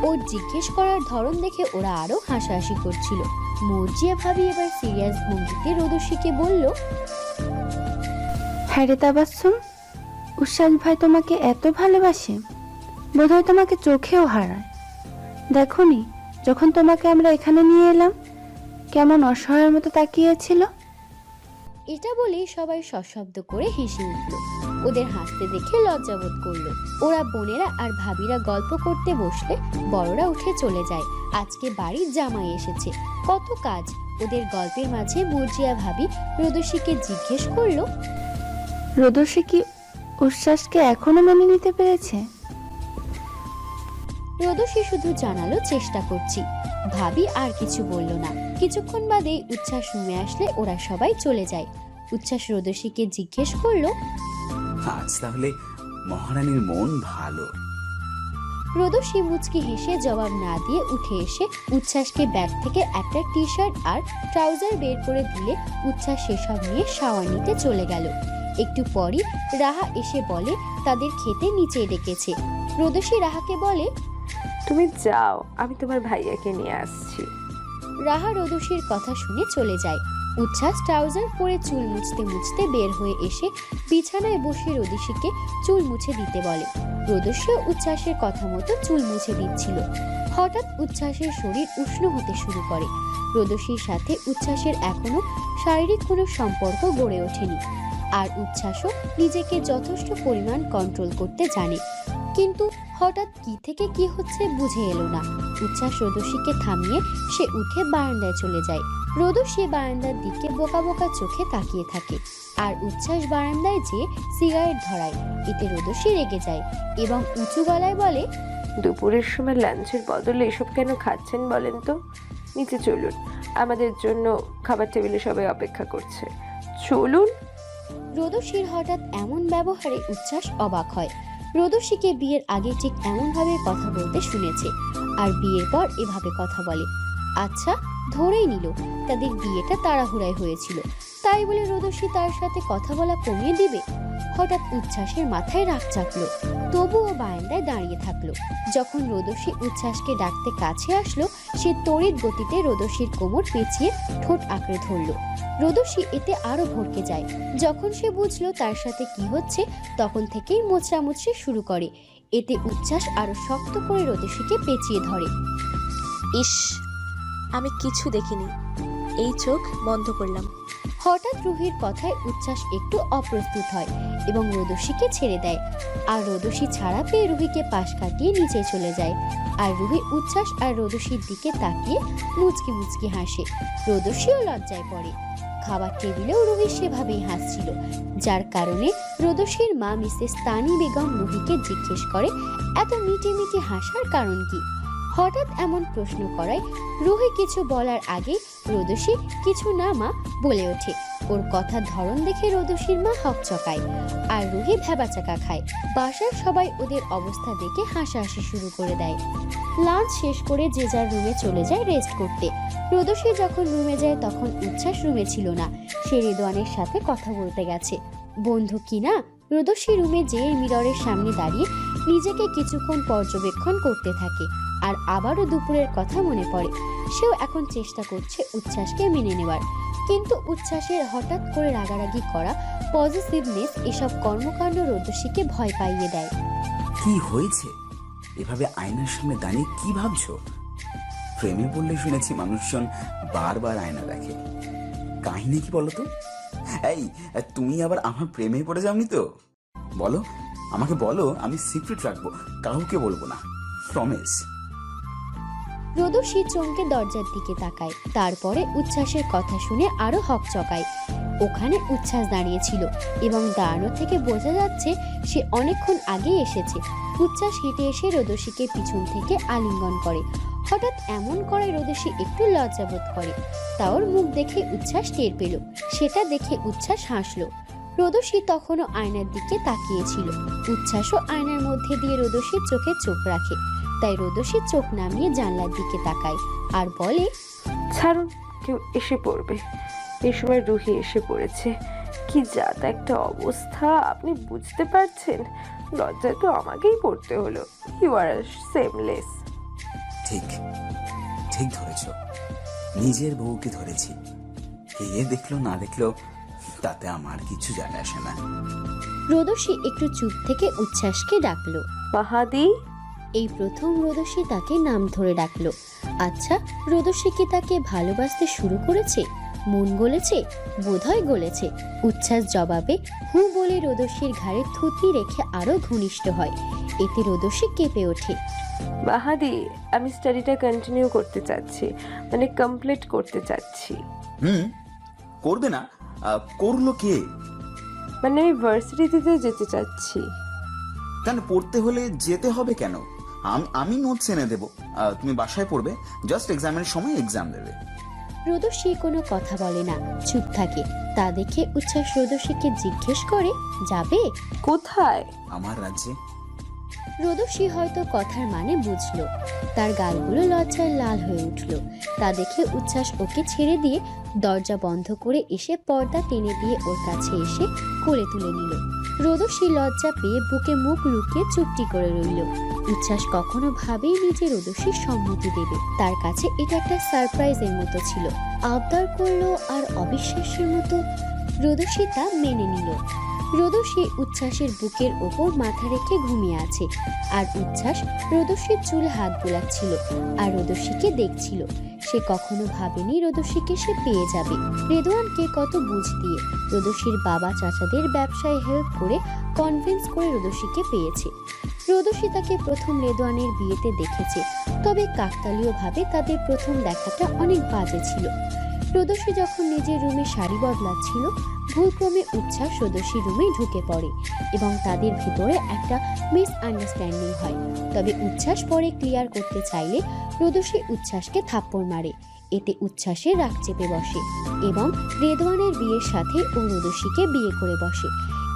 ওর জিজ্ঞেস করার ধরন দেখে ওরা আরো হাসাহাসি করছিল। মর্জিয়া ভাবি এবার সিরিয়াস ভঙ্গিতে রোদসীকে বলল, হ্যাঁ রে তাবাসসুম, উচ্ছ্বাস ভাই তোমাকে এত ভালোবাসে, বোধহয় তোমাকে চোখেও হারায়। দেখোনি যখন তোমাকে আমরা এখানে নিয়ে এলাম কেমন অসহায়ের মতো তাকিয়েছিল। এটা বলেই সবাই সশব্দ করে হেসে উঠল। ওদের হাসতে দেখে লজ্জাবোধ করলো। ওরা বোনেরা আর ভাবিরা গল্প করতে বসলে বড়রা উঠে চলে যায়। আজকে বাড়ির জামাই এসেছে, কত কাজ। ওদের গল্পের মাঝে মর্জিয়া ভাবি রোদসীকে জিজ্ঞেস করলো, রোদসী কি উচ্ছ্বাসকে এখনো মেনে নিতে পেরেছে? রোদসী শুধু জানালো চেষ্টা করছি। ভাবি আর কিছু বলল না। কিছুক্ষণ বাদেই উচ্ছ্বাস রুমে আসলে ওরা সবাই চলে যায়। উচ্ছ্বাস রোদসীকে জিজ্ঞেস করলো, আজ তাহলে মহারানীর মন ভালো। রোদসী মুচকি হেসে জবাব না দিয়ে উঠে এসে উচ্ছ্বাসকে ব্যাগ থেকে একটা টি শার্ট আর ট্রাউজার বের করে দিলে উচ্ছ্বাস সেসব নিয়ে শাওয়ার নিতে চলে গেল। একটু পরই রাহা এসে বলে তাদের খেতে নিচে ডেকেছে। রোদসী রাহাকে বলে, তুমি যাও, আমি তোমার ভাইয়াকে নিয়ে আসছি। রাহা রোদসীর কথা শুনে চলে যায়। উচ্ছ্বাস ট্রাউজার পরে চুল মুছতে মুছতে বের হয়ে এসে বিছানায় বসে রোদসীকে চুল মুছে দিতে বলে। রোদসীও উচ্ছ্বাসের কথা মতো চুল মুছে দিচ্ছিল। হঠাৎ উচ্ছ্বাসের শরীর উষ্ণ হতে শুরু করে। রোদসীর সাথে উচ্ছ্বাসের এখনো শারীরিক কোনো সম্পর্ক গড়ে ওঠেনি, আর উচ্ছ্বাসও নিজেকে যথেষ্ট পরিমাণ কন্ট্রোল করতে জানে। কিন্তু হঠাৎ কি থেকে কি হচ্ছে বুঝে এলো না। উচ্ছ্বাস রোদসীকে থামিয়ে সে উঠে বারান্দায় চলে যায়। রোদসী বারান্দার দিকে বোকা বোকা চোখে তাকিয়ে থাকে, আর উচ্ছ্বাস বারান্দায় যেয়ে সিগারেট ধরায়। এতে রোদসী রেগে যায় এবং উঁচু গলায় বলে, দুপুরের সময় লাঞ্চের বদলে এসব কেন খাচ্ছেন বলেন তো? নিচে চলুন, আমাদের জন্য খাবার টেবিলে সবাই অপেক্ষা করছে, চলুন। রোদসীর হঠাৎ এমন ব্যবহারে উচ্ছ্বাস অবাক হয়। রোদসীকে বিয়ের আগে ঠিক এমনভাবে কথা বলতে শুনেছে, আর বিয়ের পর এভাবে কথা বলে। আচ্ছা, ধরেই নিল তাদের বিয়েটা তাড়াহুড়ায় হয়েছিল, তাই বলে রোদসী তার সাথে কথা বলা কমিয়ে দিবে? হঠাৎ উচ্ছ্বাসের মাথায় রাগ চাপলো, তবুও বারান্দায় দাঁড়িয়ে থাকলো। যখন রোদসী উচ্ছ্বাসকে ডাকতে কাছে আসলো, সে তড়িৎ গতিতে রোদসীর কোমর পেঁচিয়ে ঠোঁট আঁকড়ে ধরলো। রোদসী এতে আরো ভড়কে যায়। যখন সে বুঝলো তার সাথে কি হচ্ছে, তখন থেকেই মোচড়ামুচড়ি শুরু করে। এতে উচ্ছ্বাস আরো শক্ত করে রোদসীকে পেঁচিয়ে ধরে। ইস, আমি কিছু দেখিনি, এই চোখ বন্ধ করলাম। হঠাৎ রুহির কথায় উচ্ছ্বাস একটু অপ্রস্তুত হয় এবং রোদসীকে ছেড়ে দেয়, আর রোদসী ছাড়া পেয়ে রুহিকে পাশ কাটিয়ে নিচে চলে যায়। আর রুহি উচ্ছ্বাস আর রোদসীর দিকে তাকিয়ে মুচকি মুচকি হাসে। রোদসীও লজ্জায় পড়ে। খাবার টেবিলেও রুহি সেভাবেই হাসছিল, যার কারণে রোদসীর মা মিসেস তানি বেগম রুহিকে জিজ্ঞেস করে এত মিটি মিটি হাসার কারণ কি। হঠাৎ এমন প্রশ্ন করায় রুহি কিছু বলার আগে রোদসী কিছু না মা বলে ওঠে। ওর কথার ধরন দেখে রোদসীর মা হকচকায়, আর রুহি ভ্যাবাচাকা খায়। বাসার সবাই ওদের অবস্থা দেখে হাসাহাসি শুরু করে দেয়। লাঞ্চ শেষ করে যে যার রুমে চলে যায় রেস্ট করতে। রোদসী যখন রুমে যায় তখন উচ্ছ্বাস রুমে ছিল না, সে রেদওয়ানের সাথে কথা বলতে গেছে। বন্ধু কিনা রোদসী রুমে যেয়ে মিররের সামনে দাঁড়িয়ে নিজেকে কিছুক্ষণ পর্যবেক্ষণ করতে থাকে, আর আবারও দুপুরের কথা মনে পড়ে। সেও এখন চেষ্টা করছে উচ্ছ্বাসকে মেনে নেওয়ার, কিন্তু উচ্ছ্বাসের হঠাৎ করে রাগারাগি করা পজিটিভনেস এসব কর্মকাণ্ড রোদসীকে ভয় পাইয়ে দেয়। কি হয়েছে? এভাবে আয়নার সামনে দাঁড়িয়ে কি ভাবছো? প্রেমে পড়লে শুনেছি মানুষজন বারবার আয়না দেখে। কাহিনী কি বলো তো? এই, তুমি আবার আমার প্রেমে পড়ে যাওনি তো? বলো, আমাকে বলো, আমি সিক্রেট রাখবো, কাউকে বলবো না, প্রমিস। রোদসী চমকে দরজার দিকে তাকায়, তারপরে উচ্ছ্বাসের কথা শুনে আরো হকচকায়। ওখানে উচ্ছ্বাস দাঁড়িয়েছিল এবং দাঁড়ানো থেকে বোঝা যাচ্ছে সে অনেকক্ষণ আগে এসেছে। উচ্ছ্বাস হেঁটে এসে রোদসীকে পিছন থেকে আলিঙ্গন করে। হঠাৎ এমন করায় রোদসী একটু লজ্জাবোধ করে। তাওর মুখ দেখে উচ্ছ্বাস টের পেল। সেটা দেখে উচ্ছ্বাস হাসলো। রোদসী তখনও আয়নার দিকে তাকিয়েছিল। উচ্ছ্বাসও আয়নার মধ্যে দিয়ে রোদসীর চোখে চোখ রাখে। তাই রোদসী চোখ নামিয়ে জানলার দিকে তাকায় আর বলে, ছাড়ুন, কেউ এসে পড়বে। এই সময় রুহি এসে পড়েছে। কি জাত একটা অবস্থা, আপনি বুঝতে পারছেন? লজ্জায় তো আমাকেই পড়তে হলো। You are seamless. ঠিক ঠিক ধরেছ, নিজের বউকে ধরেছি। কে দেখলো না দেখলো তাতে আমার কিছু যায় আসে না। রোদসী একটু চুপ থেকে উচ্ছ্বাসকে ডাকলো। মাহাদি। এই প্রথম রোদসী তাকে নাম ধরে ডাকলো। আচ্ছা, রোদসী কি তাকে ভালোবাসতে শুরু করেছে? মন গলেছে? বোধহয় গলেছে। উচ্ছ্বাস জবাবে হু বলে রোদসীর ঘাড়ে থুতনি রেখে আরো ঘনিষ্ঠ হয়। এতে রোদসী কেঁপে ওঠে। মাহাদি, আমি স্টাডিটা কন্টিনিউ করতে চাচ্ছি, মানে কমপ্লিট করতে চাচ্ছি। করবে না? করলো কে? মানে আমি ভার্সিটিতে যেতে চাচ্ছি। কেন, পড়তে হলে যেতে হবে কেন? আমি নোটস এনে দেবো, তুমি বাসায় পড়বে, জাস্ট এক্সামের সময় এক্সাম দেবে। রোদসী কোনো কথা বলে না, চুপ থাকে। তা দেখে উচ্ছ্বাস রোদসীকে জিজ্ঞেস করে, যাবে কোথায়? আমার রাজ্যে। রোদসী হয়তো কথার মানে বুঝলো। তার গালগুলো লজ্জায় লাল হয়ে উঠল। তা দেখে উচ্ছ্বাস ওকে ছেড়ে দিয়ে দরজা বন্ধ করে এসে পর্দা টেনে দিয়ে ওর কাছে এসে কোলে তুলে নিল। রোদসী লজ্জা পেয়ে বুকে মুখ লুকিয়ে চুপটি করে রইল। উচ্ছ্বাস কখনো ভাবেইনি যে রোদসীর সম্মতি দেবে। তার কাছে এটা একটা সারপ্রাইজের মতো ছিল। আবদার করলো আর অবিশ্বাসের মতো রোদসী তা মেনে নিল। রোদসী উচ্ছ্বাসের বুকের ওপর মাথা রেখে ঘুমিয়ে আছে, আর উচ্ছ্বাস রোদসীর চুলে হাত বোলাচ্ছিল আর রোদসীকে দেখছিল। সে কখনো ভাবেনি রোদসীকে সে পেয়ে যাবে। রেদওয়ানকে কত বুঝ দিয়ে রোদসীর বাবা চাচাদের ব্যবসায় হেল্প করে কনভিন্স করে রোদসীকে পেয়েছে। রোদসী তাকে প্রথম রেদওয়ানের বিয়েতে দেখেছে, তবে কাকতালীয়ভাবে তাদের প্রথম দেখাটা অনেক বাজে ছিল। রোদসী যখন নিজের রুমে শাড়ি বদলাচ্ছিল, ভুলক্রমে উচ্ছ্বাস রোদসীর রুমে ঢুকে পড়ে এবং তাদের ভিতরে একটা মিসআন্ডারস্ট্যান্ডিং হয়। তবে উচ্ছ্বাস পরে ক্লিয়ার করতে চাইলে রোদসী উচ্ছ্বাসকে থাপ্পড় মারে। এতে উচ্ছ্বাসের রাগ চেপে বসে এবং রেদওয়ানের বিয়ের সাথে ও রোদসীকে বিয়ে করে বসে।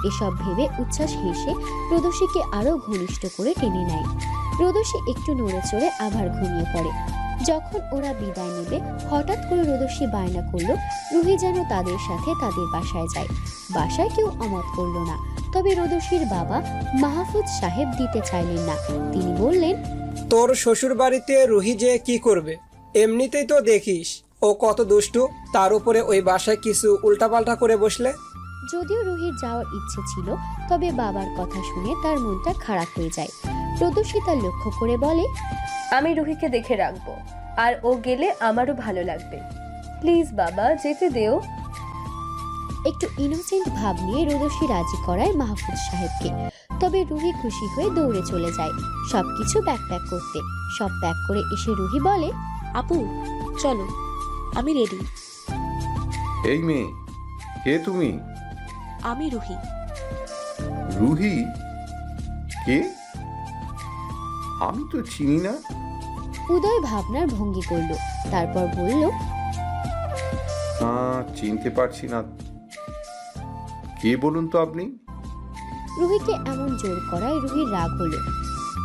এসব ভেবে উচ্ছ্বাস হেসে রোদসীকে আরো ঘনিষ্ঠ করে টেনে নেয়। রোদসী একটু নড়ে চড়ে আবার ঘুমিয়ে পড়ে। যখন ওরা বিদায় নেবে, হঠাৎ করে রোদসী বায়না করলো রুহি যেন তাদের সাথে তাদের বাসায় যায়। বাসায় কেউ অমত করলো না, তবে রোদসীর বাবা মাহফুজ সাহেব দিতে চাইলেন না। তিনি বললেন, তোর শ্বশুর বাড়িতে রুহি যে কি করবে? এমনিতেই তো দেখিস ও কত দুষ্টু, তার উপরে ওই বাসায় কিছু উল্টাপাল্টা করে বসলে। যদিও রুহির যাওয়ার ইচ্ছে ছিল, তবে বাবার কথা শুনে তার মনটা খারাপ হয়ে যায়। রোদসী তা লক্ষ্য করে বলে, আমি রুহিকে দেখে রাখবো, আর ও গেলে আমারও ভালো লাগবে। প্লিজ বাবা, যেতে দেও। একটু ইনোসেন্ট ভাব নিয়ে রোদসী রাজি করায় মাহফুজ সাহেবকে। তবে রুহি খুশি হয়ে দৌড়ে চলে যায় সবকিছু প্যাক করতে। সব প্যাক করে এসে রুহি বলে, আপু চলো, আমি রেডি। এই মেয়ে, কে তুমি? আমি রুহি। রুহি? কে? আমি তো চিনি না। উদয় ভাবনার ভঙ্গি করল, তারপর বলল, চিনতে পারছি না। কে বলুন তো আপনি? রুহিকে এমন জোর করায় রুহির রাগ হলো।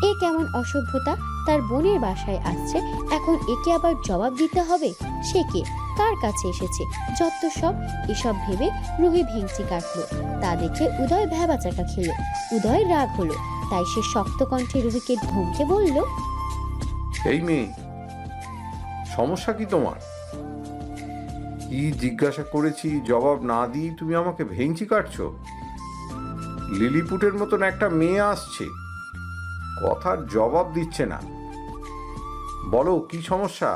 এ কেমন অসভ্যতা! তার বোনের বাসায় আসছে, এখন একে আবার জবাব দিতে হবে। সে কে, কার কাছে এসেছে, যত সব। এসব ভেবে রুহি ভেঙচি কাটলো। তা দেখে উদয় ভ্যাবাচাকা খেলো। উদয় রাগ হলো, তাই সে শক্ত কণ্ঠে রুহিকে ধমকে বলল, এই মেয়ে, সমস্যা কি তোমার? কি জিজ্ঞাসা করেছি জবাব না দিয়ে তুমি আমাকে ভেঙচি কাটছো? লিলিপুটের মতন একটা মেয়ে আসছে, কথার জবাব দিচ্ছে না। বলো কি সমস্যা?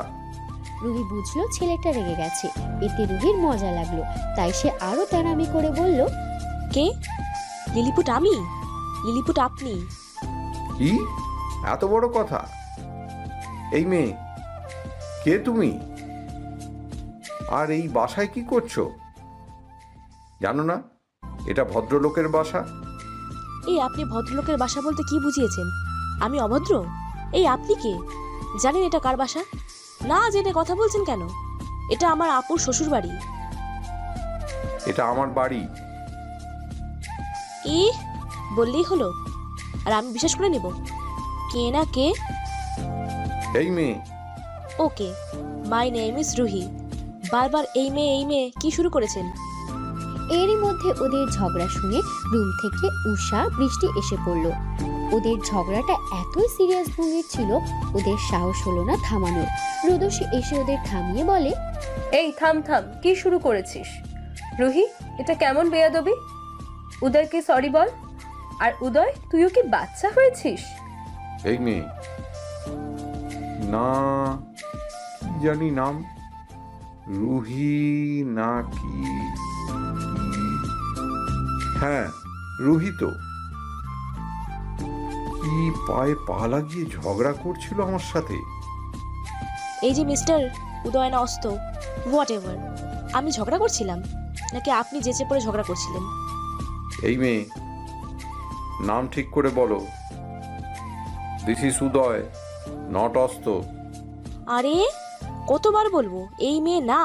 রুহি বুঝলো ছেলেটা রেগে গেছে। এতে রুহির মজা লাগলো, তাই সে আরো তেরামি করে বলল, কে? লিলিপুট আমি? লিলিপুট আপনি? কি এত বড় কথা? এই মেয়ে, কে তুমি? আর এই বাসায় কি করছো? জানো না এটা ভদ্রলোকের বাসা? এই আপনি ভদ্রলোকের বাসা বলতে কি বুঝিয়েছেন? আমি অভদ্র? এই আপনি কে? জানেন এটা কার বাসা? না জেনে কথা বলছেন কেন? এটা আমার আপুর শ্বশুর বাড়ি। এটা আমার বাড়ি। বললেই হলো? আর আমি বিশ্বাস করে নেব? কে না কে? এই মেয়ে। ওকে, মাই নেম ইজ রুহি। বারবার এই মেয়ে কি শুরু করেছেন? এরই মধ্যে ওদের ঝগড়া শুনে রুম থেকে উষা বৃষ্টি এসে পড়ল। ওদের ঝগড়াটা এতই সিরিয়াস ভঙ্গির ছিল, ওদের সাহস হলো না থামানোর। রোদসী এসে ওদের থামিয়ে বলে, এই থাম থাম, কি শুরু করেছিস? রুহি, এটা কেমন বেয়াদবি? উদয়কে সরি বল। আর উদয়, তুইও কি বাচ্চা হয়েছিস? এই মেয়ে না, কি জানি নাম, রুহি না কি? হ্যাঁ রুহি তো। কি পায়ে পা লাগিয়ে ঝগড়া করছিল আমার সাথে। এই যে মিস্টার উদয় না অস্ত, হোয়াট এভার, আমি ঝগড়া করছিলাম নাকি আপনি যেচে পড়ে ঝগড়া করছিলেন? এই মেয়ে, নাম ঠিক করে বলো। দিস ইজ উদয়, নট অস্ত। আরে কতবার বলবো এই মেয়ে না,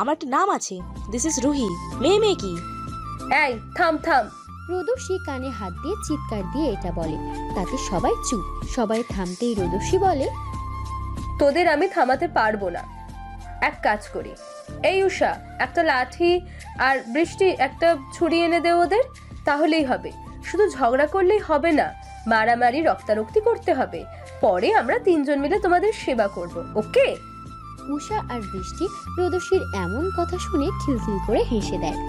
আমার একটা নাম আছে। This is Ruhi. মেয়ে কি? এই থাম থাম। রোদসী কানে হাত দিয়ে চিৎকার দিয়ে এটা বলে। তাতে সবাই চুপ। সবাই থামতেই রোদসী বলে, তোদের আমি থামাতে পারবো না। এক কাজ করি, এই উষা একটা লাঠি আর বৃষ্টি একটা ছুরি এনে দে ওদের, তাহলেই হবে। শুধু ঝগড়া করলেই হবে না, মারামারি রক্তারক্তি করতে হবে। পরে আমরা তিনজন মিলে তোমাদের সেবা করব, ওকে? উষা আর বৃষ্টি রোদসীর এমন কথা শুনে খিলখিল করে হেসে দেয়।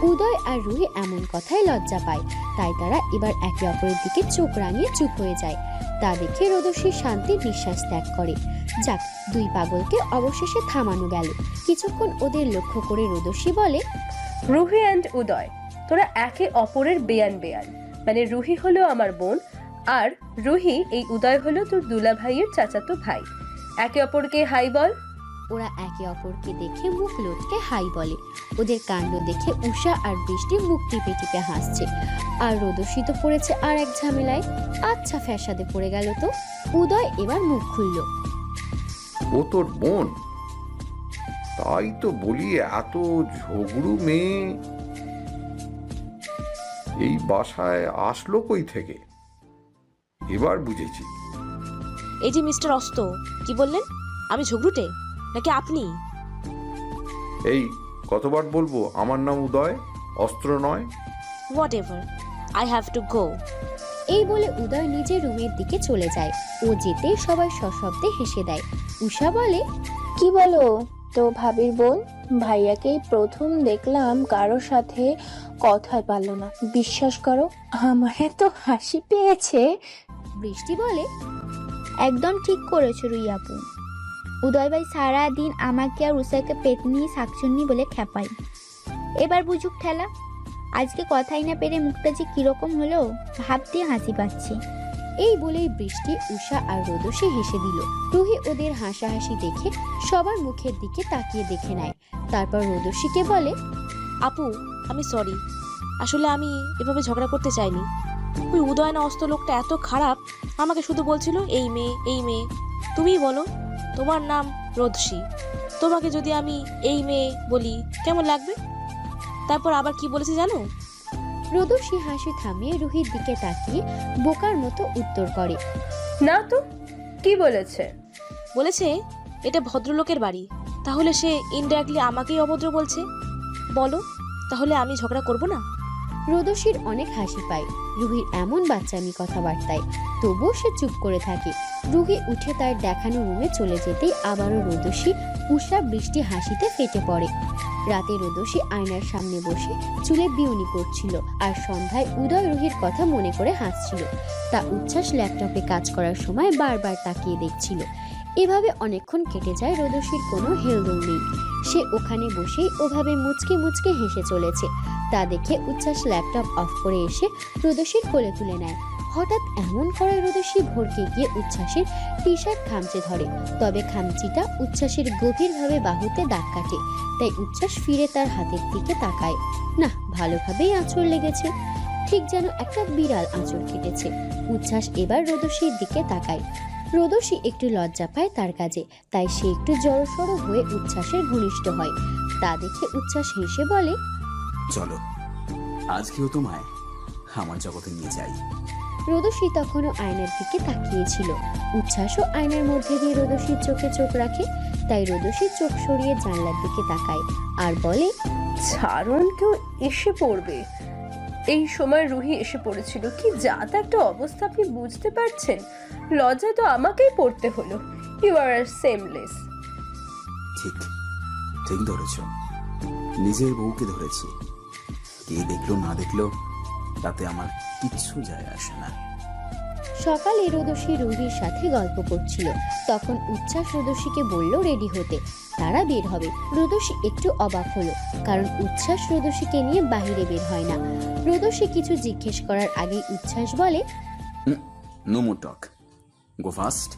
উদয় আর রুহি এমন কথায় লজ্জা পায়, তাই তারা এবার একে অপরের দিকে চোখ রাঙিয়ে চুপ হয়ে যায়। তা দেখে রোদসী শান্তির নিঃশ্বাস ত্যাগ করে। যাক, দুই পাগলকে অবশেষে থামানো গেল। কিছুক্ষণ ওদের লক্ষ্য করে রোদসী বলে, রুহি অ্যান্ড উদয়, তোরা একে অপরের বেয়ান। মানে রুহি হলো আমার বোন, আর রুহি এই উদয় হলো তোর দুলা ভাইয়ের চাচাতো ভাই। একে অপরকে হাই বল। ওরা একে অপরকে দেখে মুখ লটকে হাই বলে। ওদের কাণ্ড দেখে উষা আর বৃষ্টি মুখ টিপে টিপে হাসছে। আর রোদসী তো পড়েছে আর এক ঝামেলায়। আচ্ছা, ফ্যাসাদে পড়ে গেল তো। উদয় এবার মুখ খুলল। ও তোর বোন? তাই তো বলি, এত ঝগড়ু মেয়ে এই বাসায় আসলো কই থেকে? এবার বুঝেছি। এই যে মিস্টার অস্ত, কি বললেন? আমি ঝগড়ুটে নাকি আপনি? এই কতবার বলবো আমার নাম উদয়, অস্ত্র নয়। What ever, I have to go. এই বলে উদয় নিজের রুমের দিকে চলে যায়। ও যেতেই সবাই সশব্দে হেসে দেয়। উষা বলে, কি বলো তো ভাবির বোন? ভাইয়াকেই প্রথম দেখলাম কারো সাথে কথাই পারলো না। বিশ্বাস করো, আমার এত হাসি পেয়েছে। বৃষ্টি বলে, একদম ঠিক করেছো রুই আপু। উদয় ভাই সারাদিন আমাকে আর উষাকে পেতনি শাকচুন্নি বলে খেপাই। এবার বুঝুক ঠেলা। আজকে কথাই না পেরে মুখটা যে কিরকম হলো ভাবতে হাসি পাচ্ছে। এই বলেই বৃষ্টি, উষা আর রোদসী হেসে দিল। রুহি ওদের হাসাহাসি দেখে সবার মুখের দিকে তাকিয়ে দেখে নেয়। তারপর রোদসীকে বলে, আপু আমি সরি, আসলে আমি এভাবে ঝগড়া করতে চাইনি। ওই উদয় না অস্ত লোকটা এত খারাপ, আমাকে শুধু বলছিল এই মেয়ে। তুমিই বলো, তোমার নাম রোদসী, তোমাকে যদি আমি এই মেয়ে বলি কেমন লাগবে? তারপর আবার কি বলেছে জানো? রোদসী হাসি থামিয়ে রুহির দিকে তাকিয়ে বোকার মতো উত্তর করে, না তো, কি বলেছে? বলেছে এটা ভদ্রলোকের বাড়ি, তাহলে সে ইনডাইরেক্টলি আমাকেই অভদ্র বলছে। বলো, তাহলে আমি ঝগড়া করব না? রোদসীর অনেক হাসি পায় রুহির এমন বাচ্চামি কথাবার্তায়। তবুও সে চুপ করে থাকে। রুহি উঠে তার দেখানো রুমে চলে যেতেই আবারও রোদসী, উষা, বৃষ্টি হাসিতে ফেটে পড়ে। রাতে রোদসী আয়নার সামনে বসে চুলে বিউনি করছিল, আর সন্ধ্যায় উদয় রুহির কথা মনে করে হাসছিল। তা উচ্ছ্বাস ল্যাপটপে কাজ করার সময় বারবার তাকিয়ে দেখছিল। এভাবে অনেকক্ষণ কেটে যায়। রোদসীর কোনো হেলদোল নেই। সে ওখানে বসেই ওভাবে মুচকে মুচকে হেসে চলেছে। তা দেখে উচ্ছ্বাস ল্যাপটপ অফ করে এসে রোদসীর কোলে তুলে নেয়। হঠাৎ এমন করায় রোদসী ভরকে গিয়ে উচ্ছ্বাসের টি শার্ট খামচে ধরে, তবে খামচিটা উচ্ছ্বাসের গভীরভাবে বাহুতে দাগ কাটে। তাই উচ্ছ্বাস ফিরে তার হাতের দিকে তাকায়। না, ভালোভাবেই আঁচড় লেগেছে, ঠিক যেন একটা বিড়াল আঁচড় কেটেছে। উচ্ছ্বাস এবার রোদসীর দিকে তাকায়। রোদসী একটু লজ্জা পায় তার কাজে, তাই সে একটু জড়সড় হয়ে উচ্ছ্বাসের ঘনিষ্ঠ হয়। তা দেখে উচ্ছ্বাস হেসে বলে, চলো আজকেও তোমায় আমার জগতে নিয়ে যাই। রোদসী তখনও আয়নার দিকে তাকিয়েছিল। উচ্ছ্বাসও আয়নার মধ্যে দিয়ে রোদসীর চোখে চোখ রাখে। তাই রোদসী চোখ সরিয়ে জানলার দিকে তাকায় আর বলে, ছাড়ুন, কেউ এসে পড়বে। এই সময় রুহি এসে পড়েছিল। কি জাত একটা অবস্থা, আপনি বুঝতে পারছেন? লজ্জা তো আমাকেই পড়তে হলো। You are seamless. ঠিক ঠিক ধরেছ, নিজের বউকে ধরেছি। কে দেখলো না দেখলো তাতে আমার কিচ্ছু যায় আসে না। সকালে রোদসী রুহির সাথে গল্প করছিল। তখন উচ্ছ্বাস রোদসীকে বলল রেডি হতে, তারা বের হবে। রোদসী একটু অবাক হলো, কারণ উচ্ছ্বাস রোদসীকে নিয়ে বাইরে বের হয় না। রোদসী কিছু জিজ্ঞেস করার আগেই উচ্ছ্বাস বলে, নো মোর টক, গো ফাস্ট।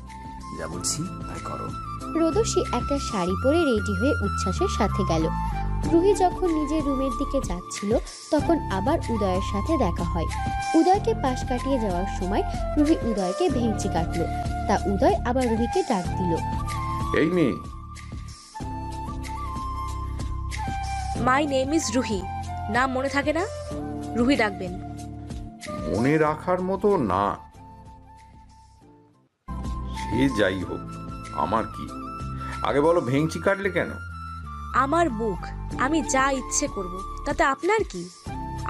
যা বলছি তাই করো। রোদসী একটা শাড়ি পরে রেডি হয়ে উচ্ছ্বাসের সাথে গেল। রুহি যখন নিজের রুমের দিকে যাচ্ছিল তখন আবার উদয়ের সাথে দেখা হয়। উদয়কে পাশ কাটিয়ে যাওয়ার সময় রুহি উদয়কে ভেঙচি কাটলো। তা উদয় আবার রুহিকে ডাক দিল। এই মেয়ে, মাই নেম ইজ রুহি। নাম মনে থাকে না? রুহি ডাকবেন। মনে রাখার মতো না। সে যাই হোক, আমার কি। আগে বলো, ভেঙচি কাটলে কেন? আমার মুখ, আমি যা ইচ্ছে করব, তাতে আপনার কি?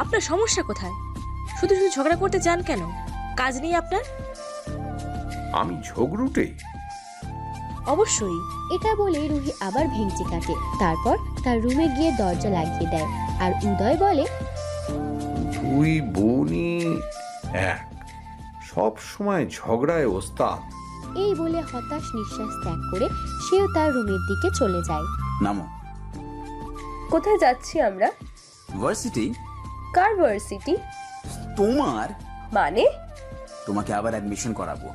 আপনার সমস্যা কোথায়? শুধু শুধু ঝগড়া করতে চান কেন? কাজ নেই আপনার? আমি ঝগড়ুটে? অবশ্যই। এটা বলে রুহি আবার ভেঙচি কাটে। তারপর তার রুমে গিয়ে দরজা লাগিয়ে দেয়। আর উদয় বলে, দুই বোনই এক, সব সময় ঝগড়ায় ওস্তাদ। এই বলে হতাশ নিঃশ্বাস ত্যাগ করে সেও তার রুমের দিকে চলে যায়। নামো। কোথায় যাচ্ছি আমরা? ভার্সিটি। কার ভার্সিটি? তোমার। মানে? তোমাকে আবার অ্যাডমিশন করাবো।